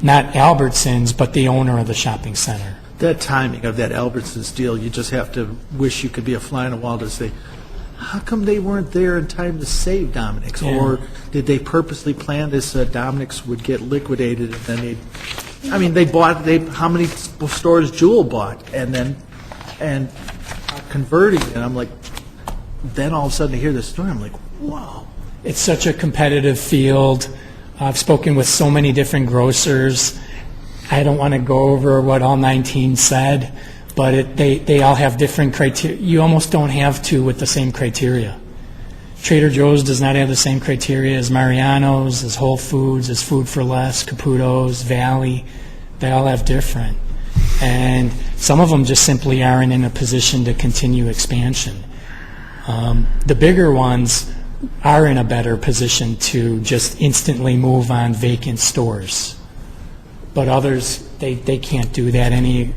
Not Albertsons, but the owner of the shopping center. That timing of that Albertsons deal, you just have to wish you could be a fly on the wall to say, how come they weren't there in time to save Dominick's? Yeah. Or did they purposely plan this, Dominick's would get liquidated and then they bought, how many stores Jewel bought and converting, and I'm like, then all of a sudden I hear this story, I'm like, wow. It's such a competitive field. I've spoken with so many different grocers. I don't want to go over what all 19 said, but they all have different criteria. You almost don't have to with the same criteria. Trader Joe's does not have the same criteria as Mariano's, as Whole Foods, as Food for Less, Caputo's, Valley. They all have different. And some of them just simply aren't in a position to continue expansion. The bigger ones are in a better position to just instantly move on vacant stores. But others, they can't do that any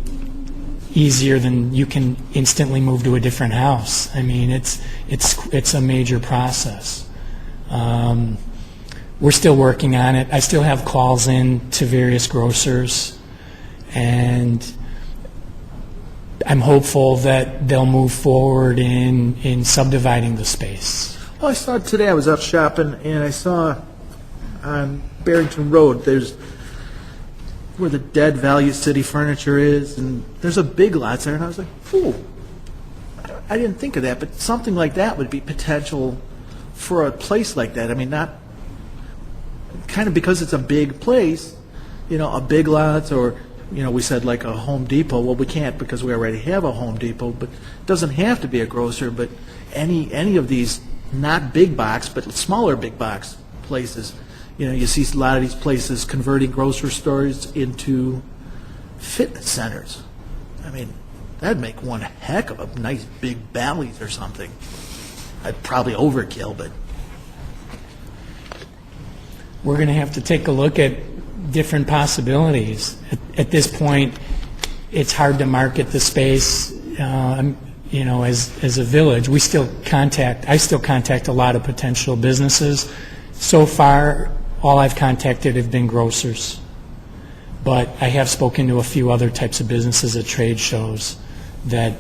easier than you can instantly move to a different house. I mean, it's a major process. We're still working on it. I still have calls in to various grocers, and I'm hopeful that they'll move forward in subdividing the space. Well, I saw today, I was out shopping, and I saw on Barrington Road, there's where the Dead Value City Furniture is, and there's a Big Lots there, and I was like, ooh, I didn't think of that, but something like that would be potential for a place like that. I mean, not, kind of because it's a big place, you know, a Big Lots, or, you know, we said like a Home Depot. Well, we can't because we already have a Home Depot, but it doesn't have to be a grocer, but any of these, not big box, but smaller big box places. You know, you see a lot of these places converting grocery stores into fitness centers. I mean, that'd make one heck of a nice big Bally's or something. I'd probably overkill, but We're going to have to take a look at different possibilities. At this point, it's hard to market the space, you know, as a village. I still contact a lot of potential businesses. So far, all I've contacted have been grocers. But I have spoken to a few other types of businesses at trade shows that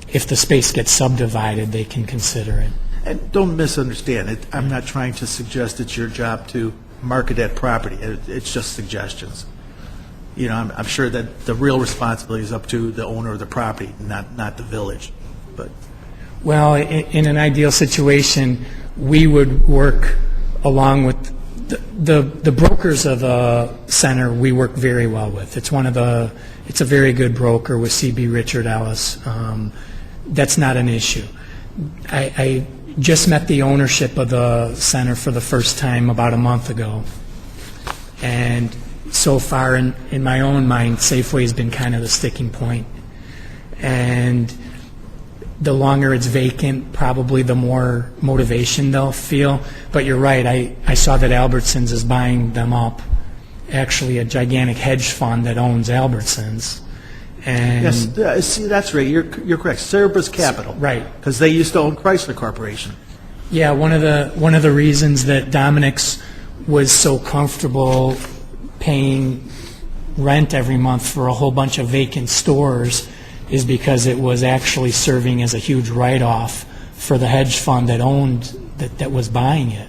if the space gets subdivided, they can consider it. and don't misunderstand it. I'm not trying to suggest it's your job to market that property. It's just suggestions. You know, I'm sure that the real responsibility is up to the owner of the property, not the village. But Well, in an ideal situation, we would work along with the brokers of the center. We work very well with. It's a very good broker with C.B. Richard Ellis. That's not an issue. I just met the ownership of the center for the first time about a month ago, and so far in my own mind, Safeway has been kind of the sticking point. And the longer it's vacant, probably the more motivation they'll feel. But you're right, I saw that Albertsons is buying them up, actually a gigantic hedge fund that owns Albertsons. And yes, see, that's right. You're correct. Cerberus Capital, Right. Because they used to own Chrysler Corporation. Yeah, one of the reasons that Dominic's was so comfortable paying rent every month for a whole bunch of vacant stores is because it was actually serving as a huge write-off for the hedge fund that owned that was buying it.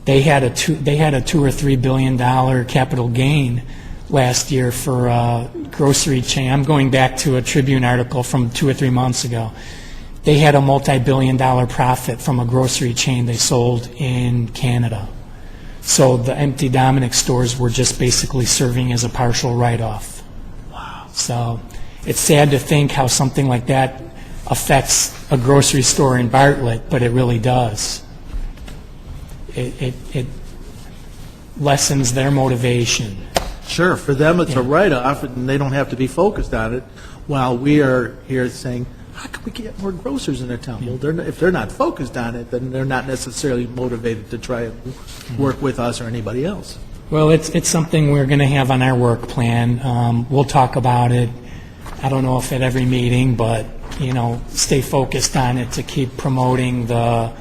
They had a $2 or $3 billion capital gain last year for a grocery chain. I'm going back to a Tribune article from 2 or 3 months ago. They had a multi-billion-dollar profit from a grocery chain they sold in Canada. So the empty Dominic stores were just basically serving as a partial write-off. Wow. So it's sad to think how something like that affects a grocery store in Bartlett, but it really does. It lessens their motivation. Sure, for them it's a write-off, and they don't have to be focused on it, while we are here saying, how can we get more grocers in their town? Well, if they're not focused on it, then they're not necessarily motivated to try and work with us or anybody else. Well, it's something we're going to have on our work plan. We'll talk about it. I don't know if at every meeting, but, you know, stay focused on it to keep promoting the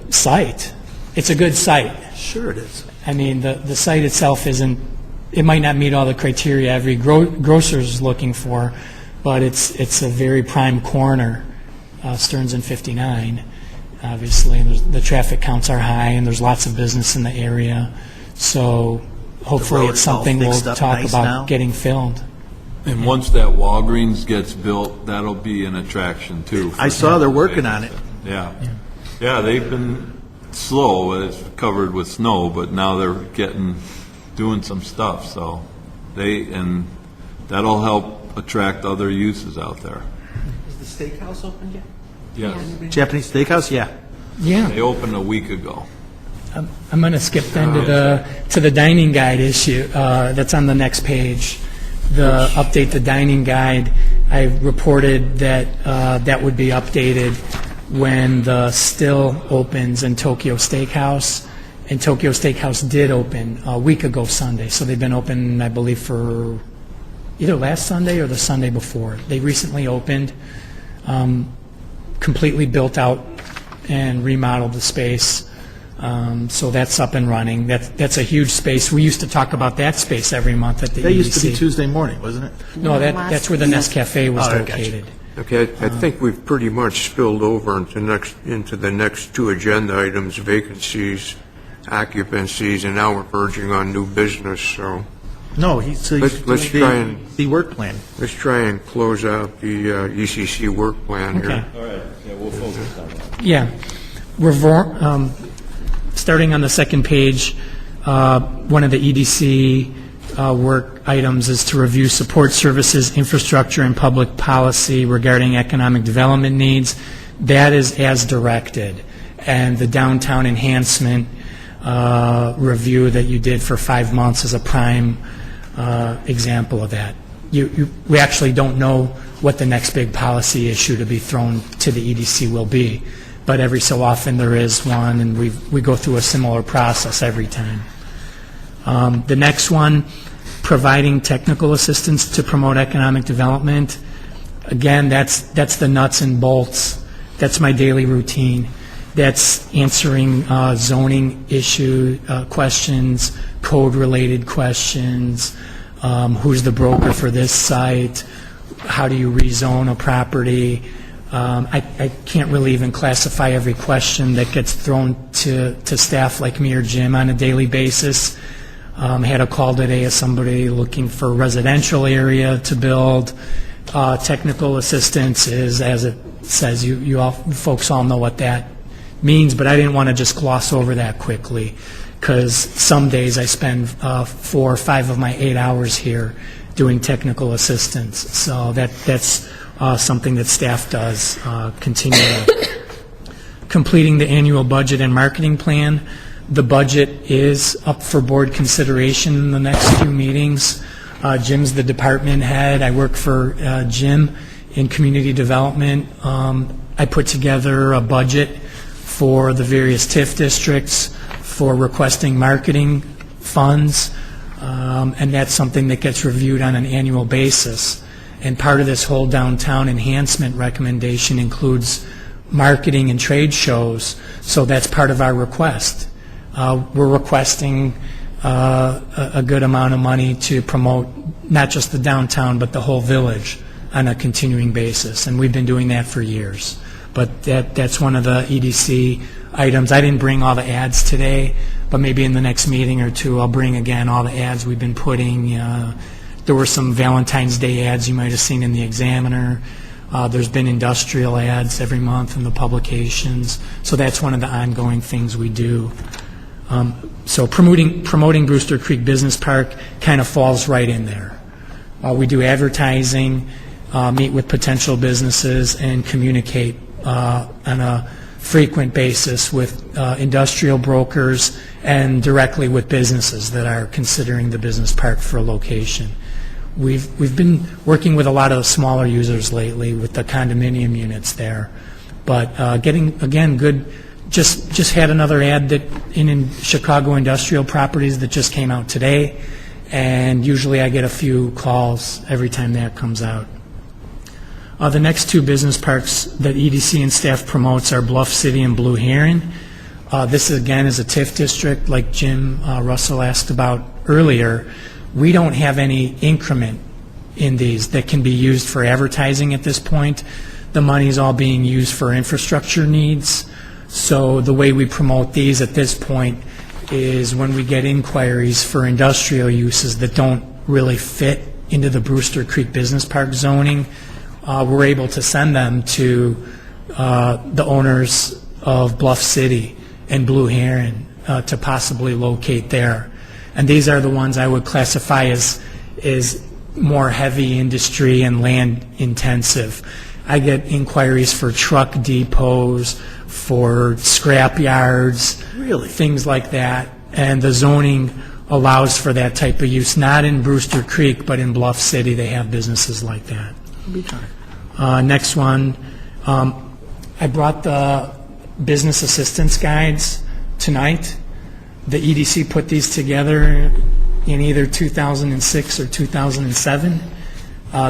site. It's a good site. Sure it is. I mean, the site itself it might not meet all the criteria every grocer is looking for, but it's a very prime corner, Stearns and 59, obviously. And the traffic counts are high, and there's lots of business in the area. So hopefully it's something we'll talk about getting filled. And once that Walgreens gets built, that'll be an attraction, too. I saw they're working on it. Yeah. Yeah, they've been slow. It's covered with snow, but now they're doing some stuff. So that'll help attract other uses out there. Is the steakhouse open yet? Yes. Japanese Steakhouse, yeah. Yeah. They opened a week ago. I'm going to skip then to the dining guide issue that's on the next page. The update the dining guide. I reported that that would be updated when the Still opens in Tokyo Steakhouse. And Tokyo Steakhouse did open a week ago Sunday, so they've been open, I believe, for either last Sunday or the Sunday before. They recently opened, completely built out and remodeled the space, so that's up and running. That's a huge space. We used to talk about that space every month at the EDC. That used to be Tuesday morning, wasn't it? No, that's where the Nest Cafe was Oh, gotcha. located. Okay, I think we've pretty much spilled over into the next two agenda items, vacancies, occupancies, and now we're verging on new business, so No, he's Let's doing try and- the work plan. let's try and close out the ECC work plan Okay. here. All right, yeah, we'll focus on that. Yeah. Starting on the second page, one of the EDC work items is to review support services, infrastructure, and public policy regarding economic development needs. That is as directed. And the downtown enhancement review that you did for 5 months is a prime example of that. We actually don't know what the next big policy issue to be thrown to the EDC will be, but every so often there is one, and we go through a similar process every time. The next one, providing technical assistance to promote economic development. Again, that's the nuts and bolts. That's my daily routine. That's answering zoning issue questions, code-related questions, who's the broker for this site, how do you rezone a property. I can't really even classify every question that gets thrown to staff like me or Jim on a daily basis. Had a call today of somebody looking for a residential area to build. Technical assistance is, as it says, you all, folks all know what that means, but I didn't want to just gloss over that quickly, because some days I spend 4 or 5 of my 8 hours here doing technical assistance. So that's something that staff does continually. Completing the annual budget and marketing plan. The budget is up for board consideration in the next few meetings. Jim's the department head. I work for Jim in community development. I put together a budget for the various TIF districts for requesting marketing funds, and that's something that gets reviewed on an annual basis. And part of this whole downtown enhancement recommendation includes marketing and trade shows, so that's part of our request. We're requesting a good amount of money to promote not just the downtown, but the whole village on a continuing basis, and we've been doing that for years. But that's one of the EDC items. I didn't bring all the ads today, but maybe in the next meeting or two, I'll bring again all the ads we've been putting. There were some Valentine's Day ads you might have seen in the Examiner. There's been industrial ads every month in the publications. So that's one of the ongoing things we do. So promoting Brewster Creek Business Park kind of falls right in there. We do advertising, meet with potential businesses, and communicate on a frequent basis with industrial brokers and directly with businesses that are considering the business park for a location. We've been working with a lot of the smaller users lately with the condominium units there, but getting, again, good. Just had another ad that in Chicago industrial properties that just came out today, and usually I get a few calls every time that comes out. The next 2 business parks that EDC and staff promotes are Bluff City and Blue Heron. This, again, is a TIF district, like Jim Russell asked about earlier. We don't have any increment in these that can be used for advertising at this point. The money is all being used for infrastructure needs. So the way we promote these at this point is when we get inquiries for industrial uses that don't really fit into the Brewster Creek Business Park zoning, we're able to send them to the owners of Bluff City and Blue Heron to possibly locate there. And these are the ones I would classify as more heavy industry and land intensive. I get inquiries for truck depots, for scrap yards, Really? things like that. And the zoning allows for that type of use, not in Brewster Creek, but in Bluff City, they have businesses like that. Next one, I brought the business assistance guides tonight. The EDC put these together in either 2006 or 2007.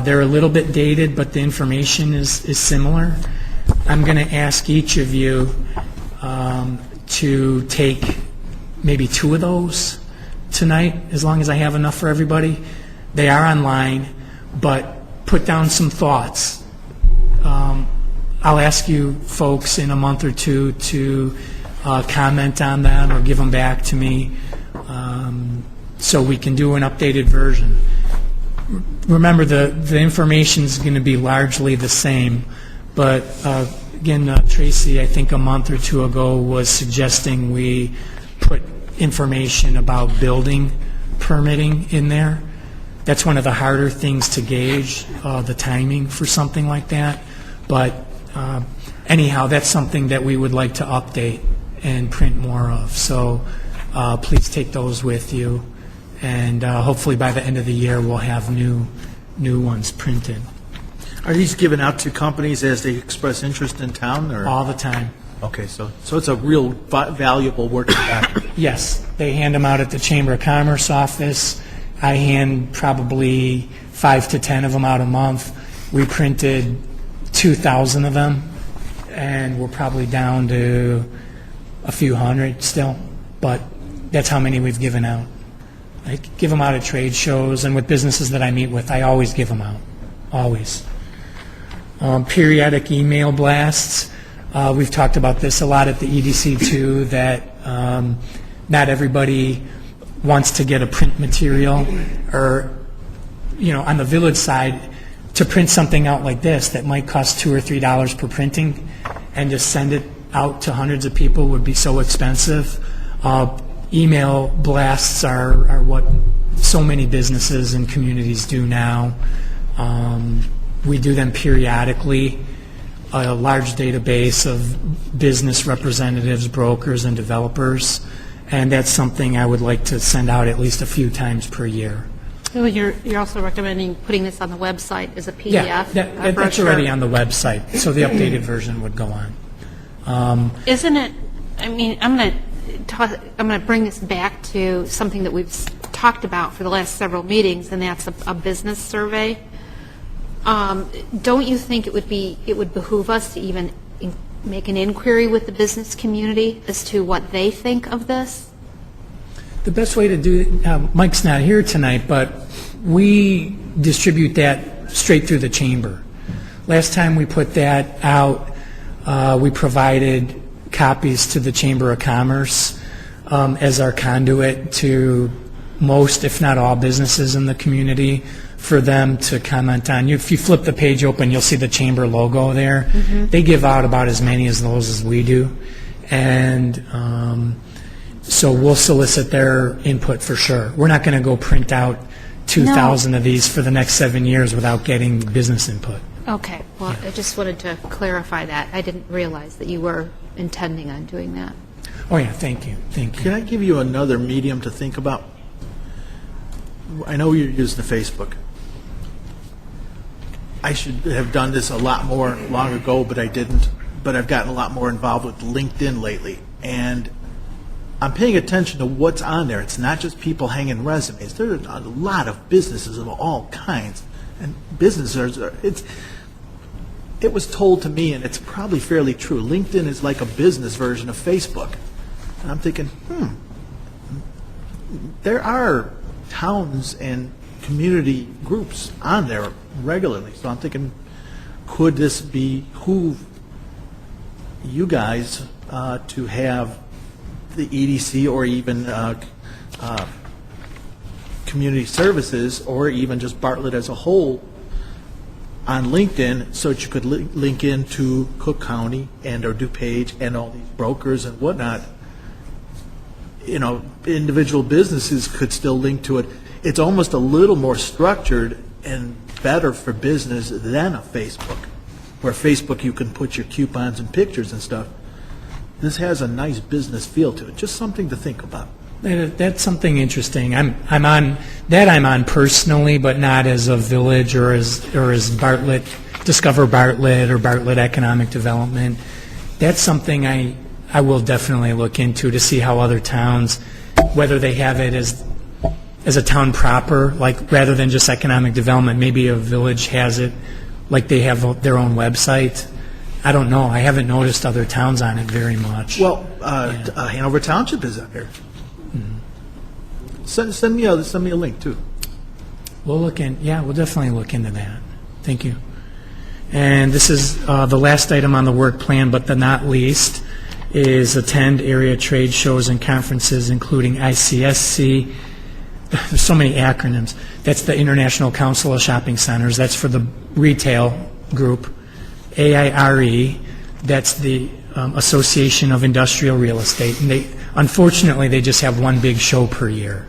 They're a little bit dated, but the information is similar. I'm going to ask each of you to take maybe 2 of those tonight, as long as I have enough for everybody. They are online, but put down some thoughts. I'll ask you folks in a month or two to comment on them or give them back to me so we can do an updated version. Remember, the information is going to be largely the same, but again, Tracy, I think a month or two ago, was suggesting we put information about building permitting in there. That's one of the harder things to gauge, the timing for something like that. But anyhow, that's something that we would like to update and print more of. So please take those with you, and hopefully by the end of the year we'll have new ones printed. Are these given out to companies as they express interest in town, or? All the time. Okay, so it's a real valuable working document. Yes, they hand them out at the Chamber of Commerce office. I hand probably 5 to 10 of them out a month. We printed 2,000 of them, and we're probably down to a few hundred still, but that's how many we've given out. I give them out at trade shows, and with businesses that I meet with, I always give them out, always. Periodic email blasts. We've talked about this a lot at the EDC too, that not everybody wants to get a print material, or, on the village side, to print something out like this that might cost $2 or $3 per printing, and just send it out to hundreds of people would be so expensive. Email blasts are what so many businesses and communities do now. We do them periodically. A large database of business representatives, brokers, and developers, and that's something I would like to send out at least a few times per year. So you're also recommending putting this on the website as a PDF? Yeah, that's already on the website, so the updated version would go on. Isn't it, I'm going to bring this back to something that we've talked about for the last several meetings, and that's a business survey. Don't you think it would behoove us to even make an inquiry with the business community as to what they think of this? The best way to do it, Mike's not here tonight, but we distribute that straight through the chamber. Last time we put that out, we provided copies to the Chamber of Commerce as our conduit to most, if not all, businesses in the community for them to comment on. If you flip the page open, you'll see the chamber logo there. Mm-hmm. They give out about as many as those as we do. And so we'll solicit their input for sure. We're not going to go print out 2,000 of these for the next 7 years without getting business input. Okay. Well, I just wanted to clarify that. I didn't realize that you were intending on doing that. Oh, yeah. Thank you. Thank you. Can I give you another medium to think about? I know you're using the Facebook. I should have done this a lot more long ago, but I didn't. But I've gotten a lot more involved with LinkedIn lately, and I'm paying attention to what's on there. It's not just people hanging resumes. There are a lot of businesses of all kinds, and businesses it was told to me, and it's probably fairly true, LinkedIn is like a business version of Facebook. And I'm thinking, there are towns and community groups on there regularly. So I'm thinking, could this behoove you guys to have the EDC or even community services or even just Bartlett as a whole on LinkedIn, so that you could link into Cook County and or DuPage and all these brokers and whatnot. Individual businesses could still link to it. It's almost a little more structured and better for business than a Facebook, where Facebook you can put your coupons and pictures and stuff. This has a nice business feel to it. Just something to think about. That's something interesting. I'm on personally, but not as a village or as Bartlett Discover Bartlett or Bartlett Economic Development. That's something I will definitely look into to see how other towns, whether they have it as a town proper, like rather than just economic development, maybe a village has it, like they have their own website. I don't know. I haven't noticed other towns on it very much. Well, Hanover Township is up there. Send me a link, too. We'll definitely look into that. Thank you. And this is the last item on the work plan, but the not least, is attend area trade shows and conferences, including ICSC. There's so many acronyms. That's the International Council of Shopping Centers. That's for the retail group. AIRE, that's the Association of Industrial Real Estate. And unfortunately, they just have one big show per year.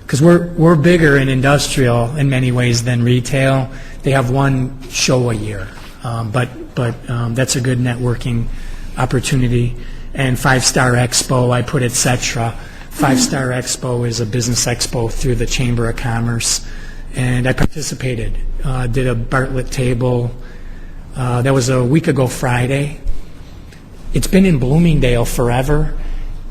Because we're bigger in industrial in many ways than retail. They have one show a year. But that's a good networking opportunity. And 5-Star Expo, I put et cetera. 5-Star Expo is a business expo through the Chamber of Commerce. And I participated, did a Bartlett table. That was a week ago Friday. It's been in Bloomingdale forever,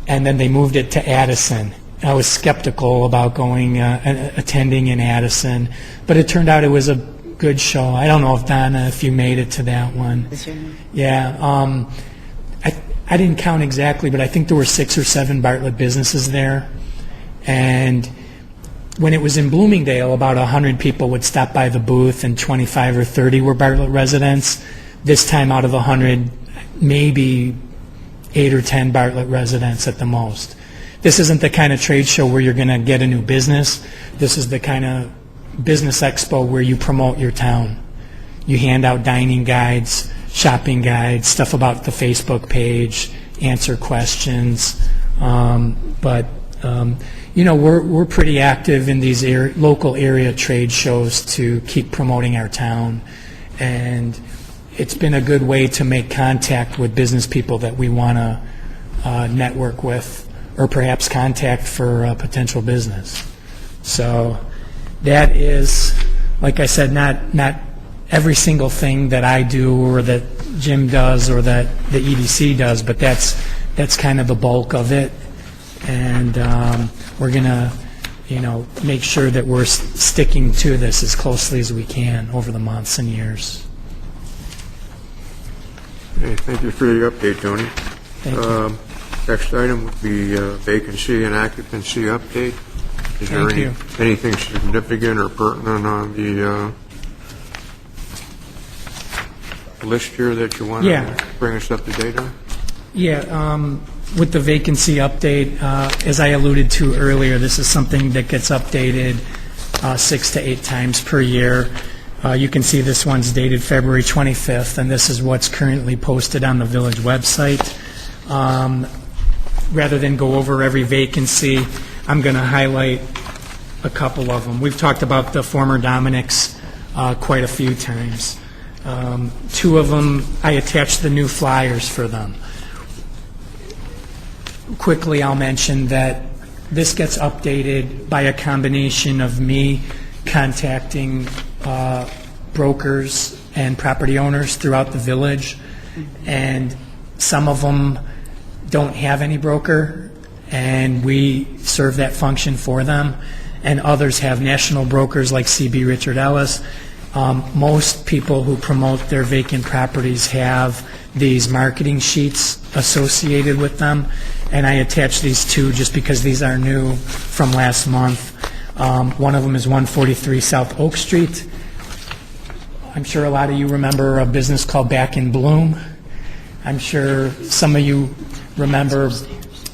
and then they moved it to Addison. I was skeptical about going, attending in Addison, but it turned out it was a good show. I don't know if Donna, if you made it to that one. Yeah, I didn't count exactly, but I think there were 6 or 7 Bartlett businesses there, and when it was in Bloomingdale, about 100 people would stop by the booth, and 25 or 30 were Bartlett residents. This time, out of 100, maybe 8 or 10 Bartlett residents at the most. This isn't the kind of trade show where you're going to get a new business. This is the kind of business expo where you promote your town. You hand out dining guides, shopping guides, stuff about the Facebook page, answer questions. We're pretty active in these local area trade shows to keep promoting our town, and it's been a good way to make contact with business people that we want to network with, or perhaps contact for a potential business. So that is, like I said, not every single thing that I do or that Jim does or that the EDC does, but that's kind of the bulk of it. And we're going to, make sure that we're sticking to this as closely as we can over the months and years. Okay, thank you for the update, Tony. Thank you. Next item would be vacancy and occupancy update. Is there anything significant or pertinent on the list here that you want to bring us up to date on? Yeah, with the vacancy update, as I alluded to earlier, this is something that gets updated 6 to 8 times per year. You can see this one's dated February 25th, and this is what's currently posted on the village website. Rather than go over every vacancy, I'm going to highlight a couple of them. We've talked about the former Dominick's quite a few times. 2 of them, I attached the new flyers for them. Quickly, I'll mention that this gets updated by a combination of me contacting brokers and property owners throughout the village, and some of them don't have any broker, and we serve that function for them, and others have national brokers like CB Richard Ellis. Most people who promote their vacant properties have these marketing sheets associated with them, and I attach these 2 just because these are new from last month. One of them is 143 South Oak Street. I'm sure a lot of you remember a business called Back in Bloom. I'm sure some of you remember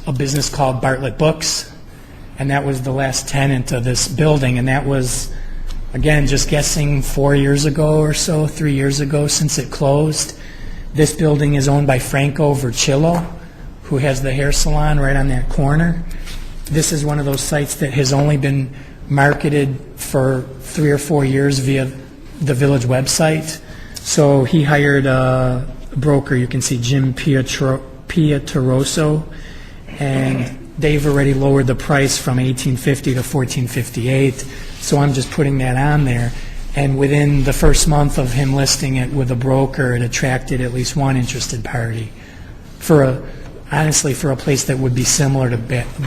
a business called Bartlett Books, and that was the last tenant of this building, and that was, again, just guessing 4 years ago or so, 3 years ago since it closed. This building is owned by Franco Vercillo, who has the hair salon right on that corner. This is one of those sites that has only been marketed for 3 or 4 years via the village website. So he hired a broker. You can see Jim Pietoroso, and they've already lowered the price from $18.50 to $14.58. So I'm just putting that on there. And within the first month of him listing it with a broker, it attracted at least one interested party honestly, for a place that would be similar to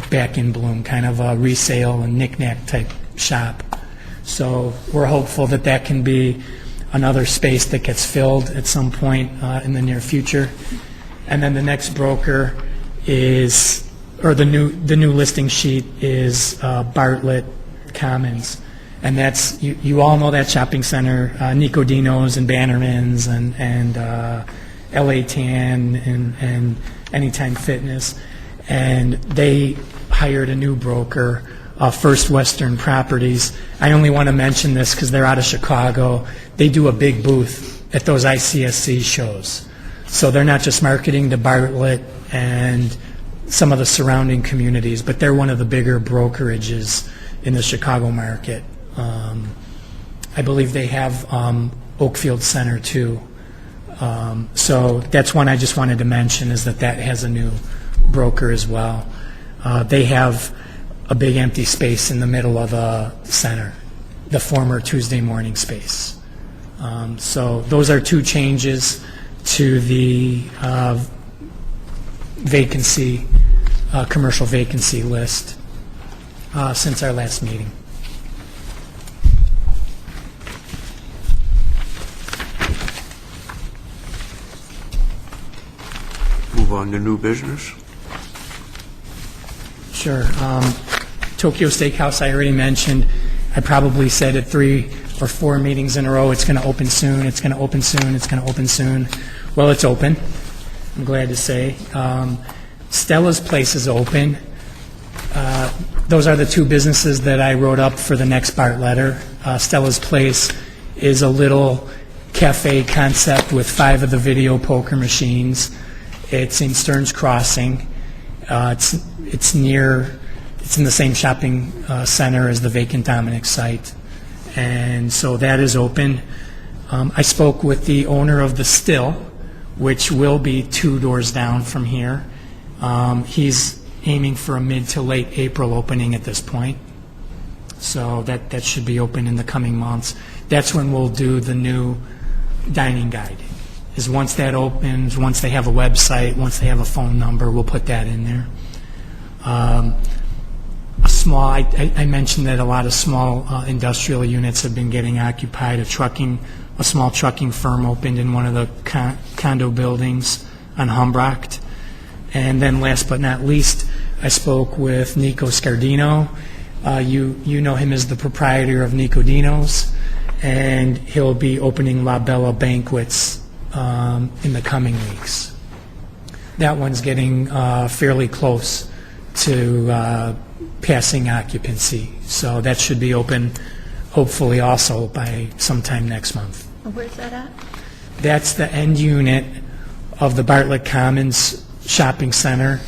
Back in Bloom, kind of a resale and knick-knack type shop. So we're hopeful that that can be another space that gets filled at some point in the near future. And then the next broker is, or the new listing sheet is Bartlett Commons. And that's, you all know that shopping center, Nico Dino's and Bannerman's and LA Tan and Anytime Fitness. And they hired a new broker, First Western Properties. I only want to mention this because they're out of Chicago. They do a big booth at those ICSC shows. So they're not just marketing to Bartlett and some of the surrounding communities, but they're one of the bigger brokerages in the Chicago market. I believe they have Oakfield Center too. So that's one I just wanted to mention, is that has a new broker as well. They have a big empty space in the middle of the center, the former Tuesday morning space. So those are two changes to the vacancy, commercial vacancy list since our last meeting. Move on to new business. Sure. Tokyo Steakhouse, I already mentioned. I probably said it 3 or 4 meetings in a row, it's going to open soon, it's going to open soon, it's going to open soon. Well, it's open, I'm glad to say. Stella's Place is open. Those are the two businesses that I wrote up for the next Bart letter. Stella's Place is a little cafe concept with 5 of the video poker machines. It's in Stearns Crossing. It's in the same shopping center as the vacant Dominic site. And so that is open. I spoke with the owner of the Still, which will be 2 doors down from here. He's aiming for a mid to late April opening at this point. So that should be open in the coming months. That's when we'll do the new dining guide. Is once that opens, once they have a website, once they have a phone number, we'll put that in there. I mentioned that a lot of small industrial units have been getting occupied. A small trucking firm opened in one of the condo buildings on Humbracht. And then last but not least, I spoke with Nico Scardino. You know him as the proprietor of Nico Dino's, and he'll be opening La Bella Banquets in the coming weeks. That one's getting fairly close to passing occupancy, so that should be open hopefully also by sometime next month. Where's that at? That's the end unit of the Bartlett Commons Shopping Center.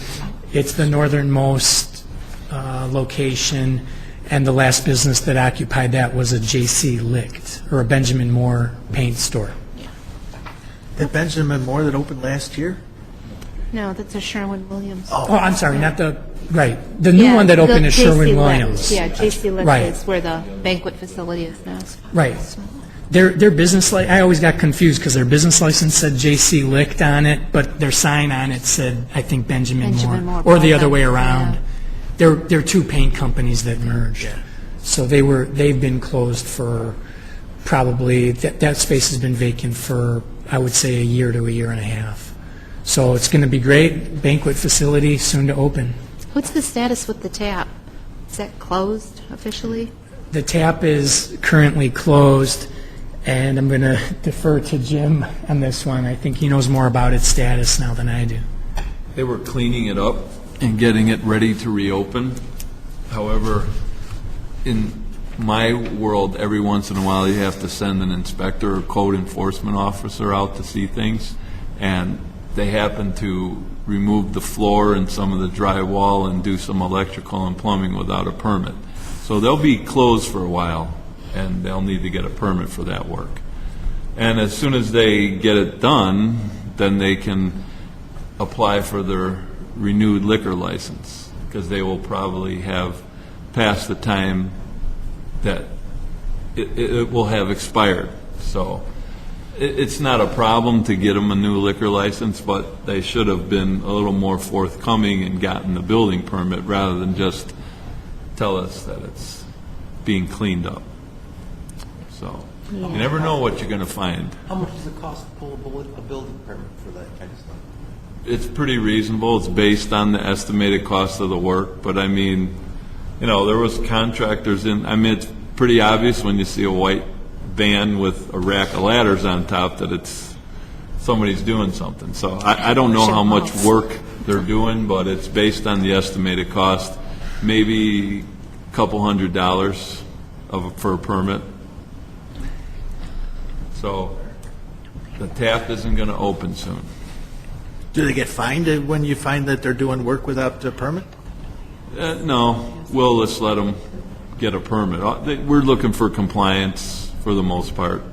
It's the northernmost location, and the last business that occupied that was a J.C. Licht, or a Benjamin Moore paint store. That Benjamin Moore that opened last year? No, that's a Sherwin-Williams. Oh, I'm sorry, not the, right. The new one that opened is Sherwin-Williams. Yeah, J.C. Licht Right. is where the banquet facility is now. Right. Their business, I always got confused because their business license said J.C. Licht on it, but their sign on it said, I think, Benjamin Moore, or the other way around. Yeah. They're two paint companies that merged. So they've been closed for probably, that space has been vacant for, I would say, a year to a year and a half. So it's going to be great. Banquet facility soon to open. What's the status with the tap? Is that closed officially? The tap is currently closed, and I'm going to defer to Jim on this one. I think he knows more about its status now than I do. They were cleaning it up and getting it ready to reopen. However, in my world, every once in a while you have to send an inspector or code enforcement officer out to see things, and they happen to remove the floor and some of the drywall and do some electrical and plumbing without a permit. So they'll be closed for a while, and they'll need to get a permit for that work. And as soon as they get it done, then they can apply for their renewed liquor license, because they will probably have passed the time that it will have expired. So it's not a problem to get them a new liquor license, but they should have been a little more forthcoming and gotten the building permit rather than just tell us that it's being cleaned up. So you never know what you're going to find. How much does it cost to pull a building permit for that kind of stuff? It's pretty reasonable. It's based on the estimated cost of the work. But I mean, you know, there was contractors in. I mean, it's pretty obvious when you see a white van with a rack of ladders on top that it's somebody's doing something. So I don't know how much work they're doing, but it's based on the estimated cost. Maybe a couple $100 for a permit. So the tap isn't going to open soon. Do they get fined when you find that they're doing work without a permit? No, we'll just let them get a permit. We're looking for compliance for the most part.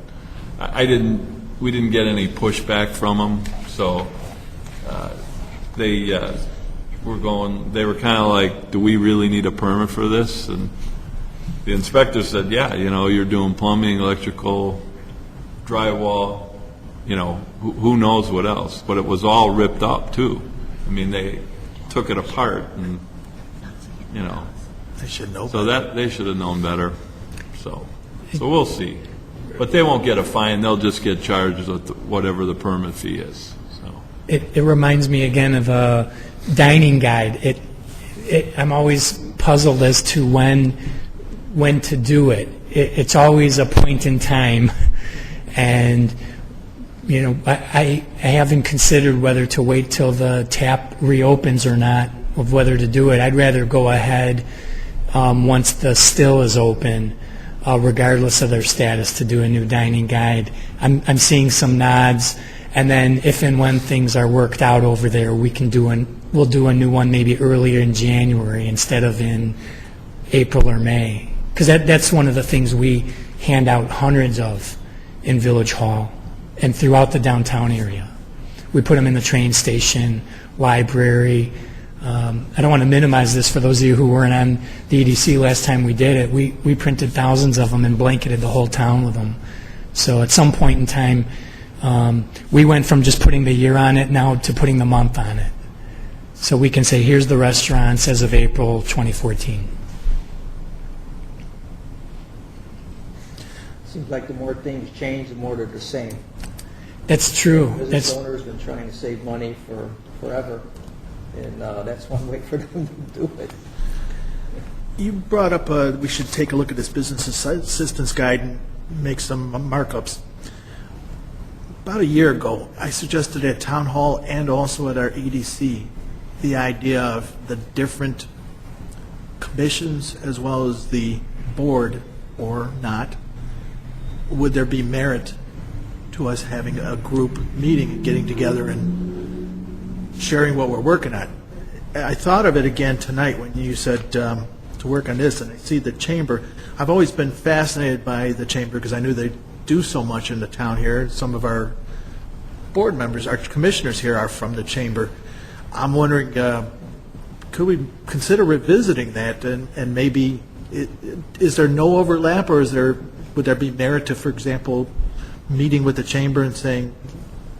We didn't get any pushback from them, so they were kind of like, do we really need a permit for this? And the inspector said, yeah, you know, you're doing plumbing, electrical, drywall, you know, who knows what else. But it was all ripped up, too. I mean, they took it apart, and, you know. They should know So better. that they should have known better. So we'll see. But they won't get a fine. They'll just get charged with whatever the permit fee is. So It reminds me again of a dining guide. I'm always puzzled as to when to do it. It's always a point in time, and you know, I haven't considered whether to wait till the tap reopens or not, of whether to do it. I'd rather go ahead once the still is open, regardless of their status, to do a new dining guide. I'm seeing some nods, and then if and when things are worked out over there, we'll do a new one maybe earlier in January instead of in April or May, because that's one of the things we hand out hundreds of in Village Hall and throughout the downtown area. We put them in the train station, library. I don't want to minimize this for those of you who weren't on the EDC last time we did it. We printed thousands of them and blanketed the whole town with them. So at some point in time, we went from just putting the year on it now to putting the month on it. So we can say, here's the restaurants as of April 2014. Seems like the more things change, the more they're the same. That's true. Business owners been trying to save money for forever, and that's one way for them to do it. You brought up we should take a look at this business assistance guide and make some markups. About a year ago, I suggested at Town Hall and also at our EDC the idea of the different commissions as well as the board, or not. Would there be merit to us having a group meeting and getting together and sharing what we're working on? I thought of it again tonight when you said to work on this, and I see the chamber. I've always been fascinated by the chamber because I knew they do so much in the town here. Some of our board members, our commissioners here are from the chamber. I'm wondering, could we consider revisiting that, and maybe, is there no overlap, or would there be merit to, for example, meeting with the chamber and saying,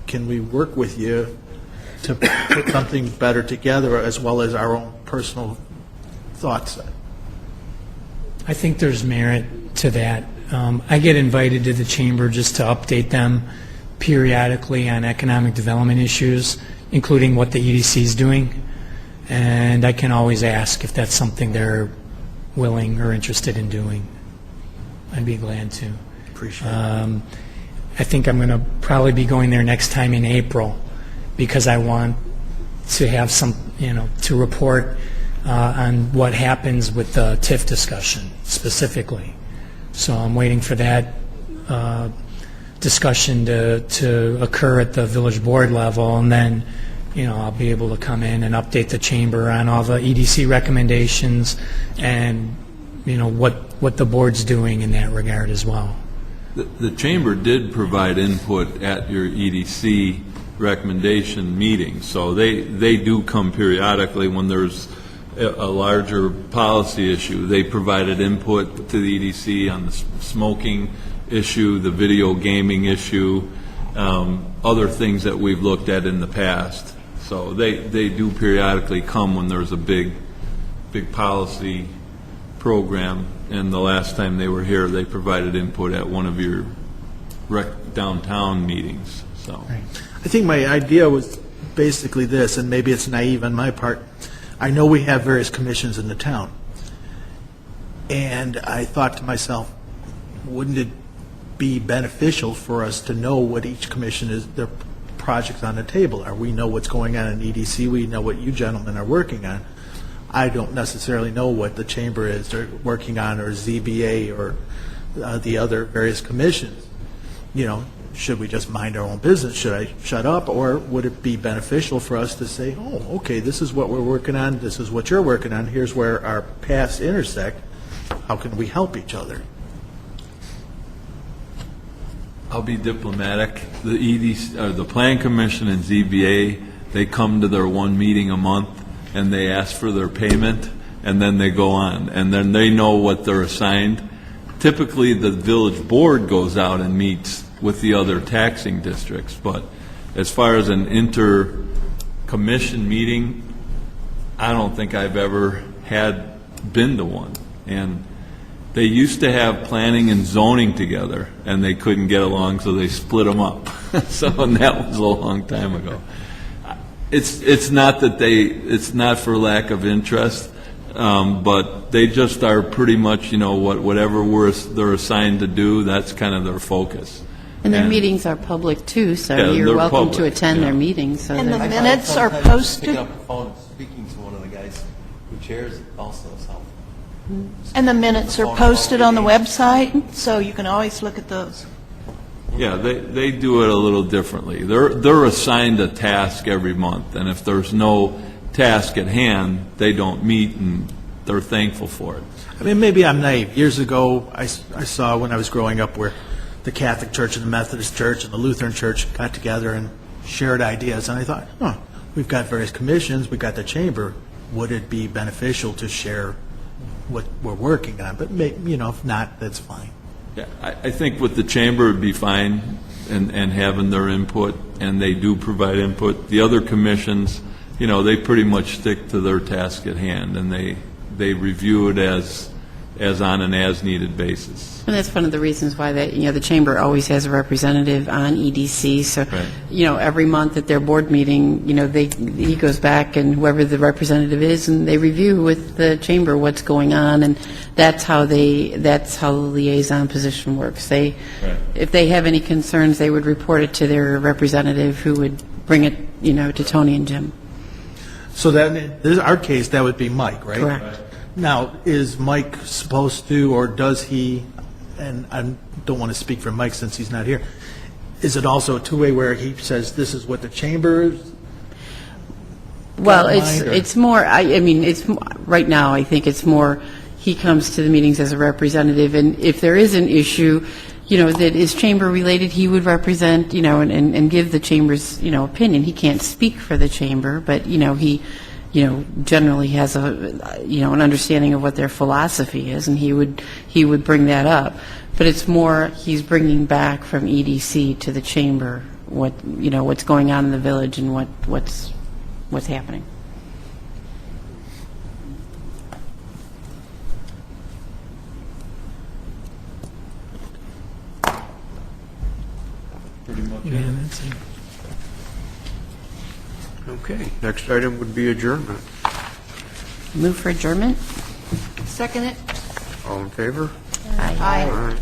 can we work with you to put something better together, as well as our own personal thoughts? I think there's merit to that. I get invited to the chamber just to update them periodically on economic development issues, including what the EDC is doing, and I can always ask if that's something they're willing or interested in doing. I'd be glad to. Appreciate it. I think I'm going to probably be going there next time in April, because I want to have some, to report on what happens with the TIF discussion specifically. So I'm waiting for that discussion to occur at the village board level, and then, I'll be able to come in and update the chamber on all the EDC recommendations and, what the board's doing in that regard as well. The chamber did provide input at your EDC recommendation meeting, so they do come periodically when there's a larger policy issue. They provided input to the EDC on the smoking issue, the video gaming issue, other things that we've looked at in the past. So they do periodically come when there's a big policy program, and the last time they were here, they provided input at one of your downtown meetings. So I think my idea was basically this, and maybe it's naive on my part. I know we have various commissions in the town, and I thought to myself, wouldn't it be beneficial for us to know what each commission is, their projects on the table are? We know what's going on in EDC, we know what you gentlemen are working on. I don't necessarily know what the chamber is working on, or ZBA, or the other various commissions. You know, should we just mind our own business? Should I shut up? Or would it be beneficial for us to say, oh, okay, this is what we're working on, this is what you're working on, here's where our paths intersect, how can we help each other? I'll be diplomatic. The EDC, the Plan Commission and ZBA, they come to their one meeting a month, and they ask for their payment, and then they go on, and then they know what they're assigned. Typically, the village board goes out and meets with the other taxing districts, but as far as an inter-commission meeting, I don't think I've ever been to one. And they used to have planning and zoning together, and they couldn't get along, so they split them up. So, and that was a long time ago. It's not that it's not for lack of interest, but they just are pretty much, you know, whatever they're assigned to do, that's kind of their focus. And their meetings are public, too, so Yeah, you're they're welcome to public, attend yeah. their meetings. So And the they're- minutes are Sometimes posted? Picking up the phone and speaking to one of the guys who chairs it also is helpful. And the minutes are posted on the website, so you can always look at those. Yeah, they do it a little differently. They're assigned a task every month, and if there's no task at hand, they don't meet, and they're thankful for it. I mean, maybe I'm naive. Years ago, I saw when I was growing up where the Catholic Church and the Methodist Church and the Lutheran Church got together and shared ideas, and I thought, we've got various commissions, we've got the chamber. Would it be beneficial to share what we're working on? But, you know, if not, that's fine. Yeah, I think with the chamber it'd be fine, and having their input, and they do provide input. The other commissions, you know, they pretty much stick to their task at hand, and they review it as on an as-needed basis. And that's one of the reasons why the chamber always has a representative on EDC. So, Right. you know, every month at their board meeting, you know, he goes back and whoever the representative is, and they review with the chamber what's going on, and that's how the liaison position works. If they have any concerns, they would report it to their representative, who would bring it, you know, to Tony and Jim. So then, in our case, that would be Mike, right? Correct. Now, is Mike supposed to, or does he, and I don't want to speak for Mike since he's not here, is it also a two-way where he says, this is what the chamber is? Well, Got in mind, or- it's more, I mean, it's, right now, I think it's more, he comes to the meetings as a representative, and if there is an issue, you know, that is chamber-related, he would represent, you know, and give the chamber's, you know, opinion. He can't speak for the chamber, but, you know, he, you know, generally has an understanding of what their philosophy is, and he would bring that up. But it's more, he's bringing back from EDC to the chamber what's going on in the village and what's happening. Pretty much Yeah, that's it. Okay, next item would be adjournment. Move for adjournment? Second it? All in favor? Aye. Aye. All right.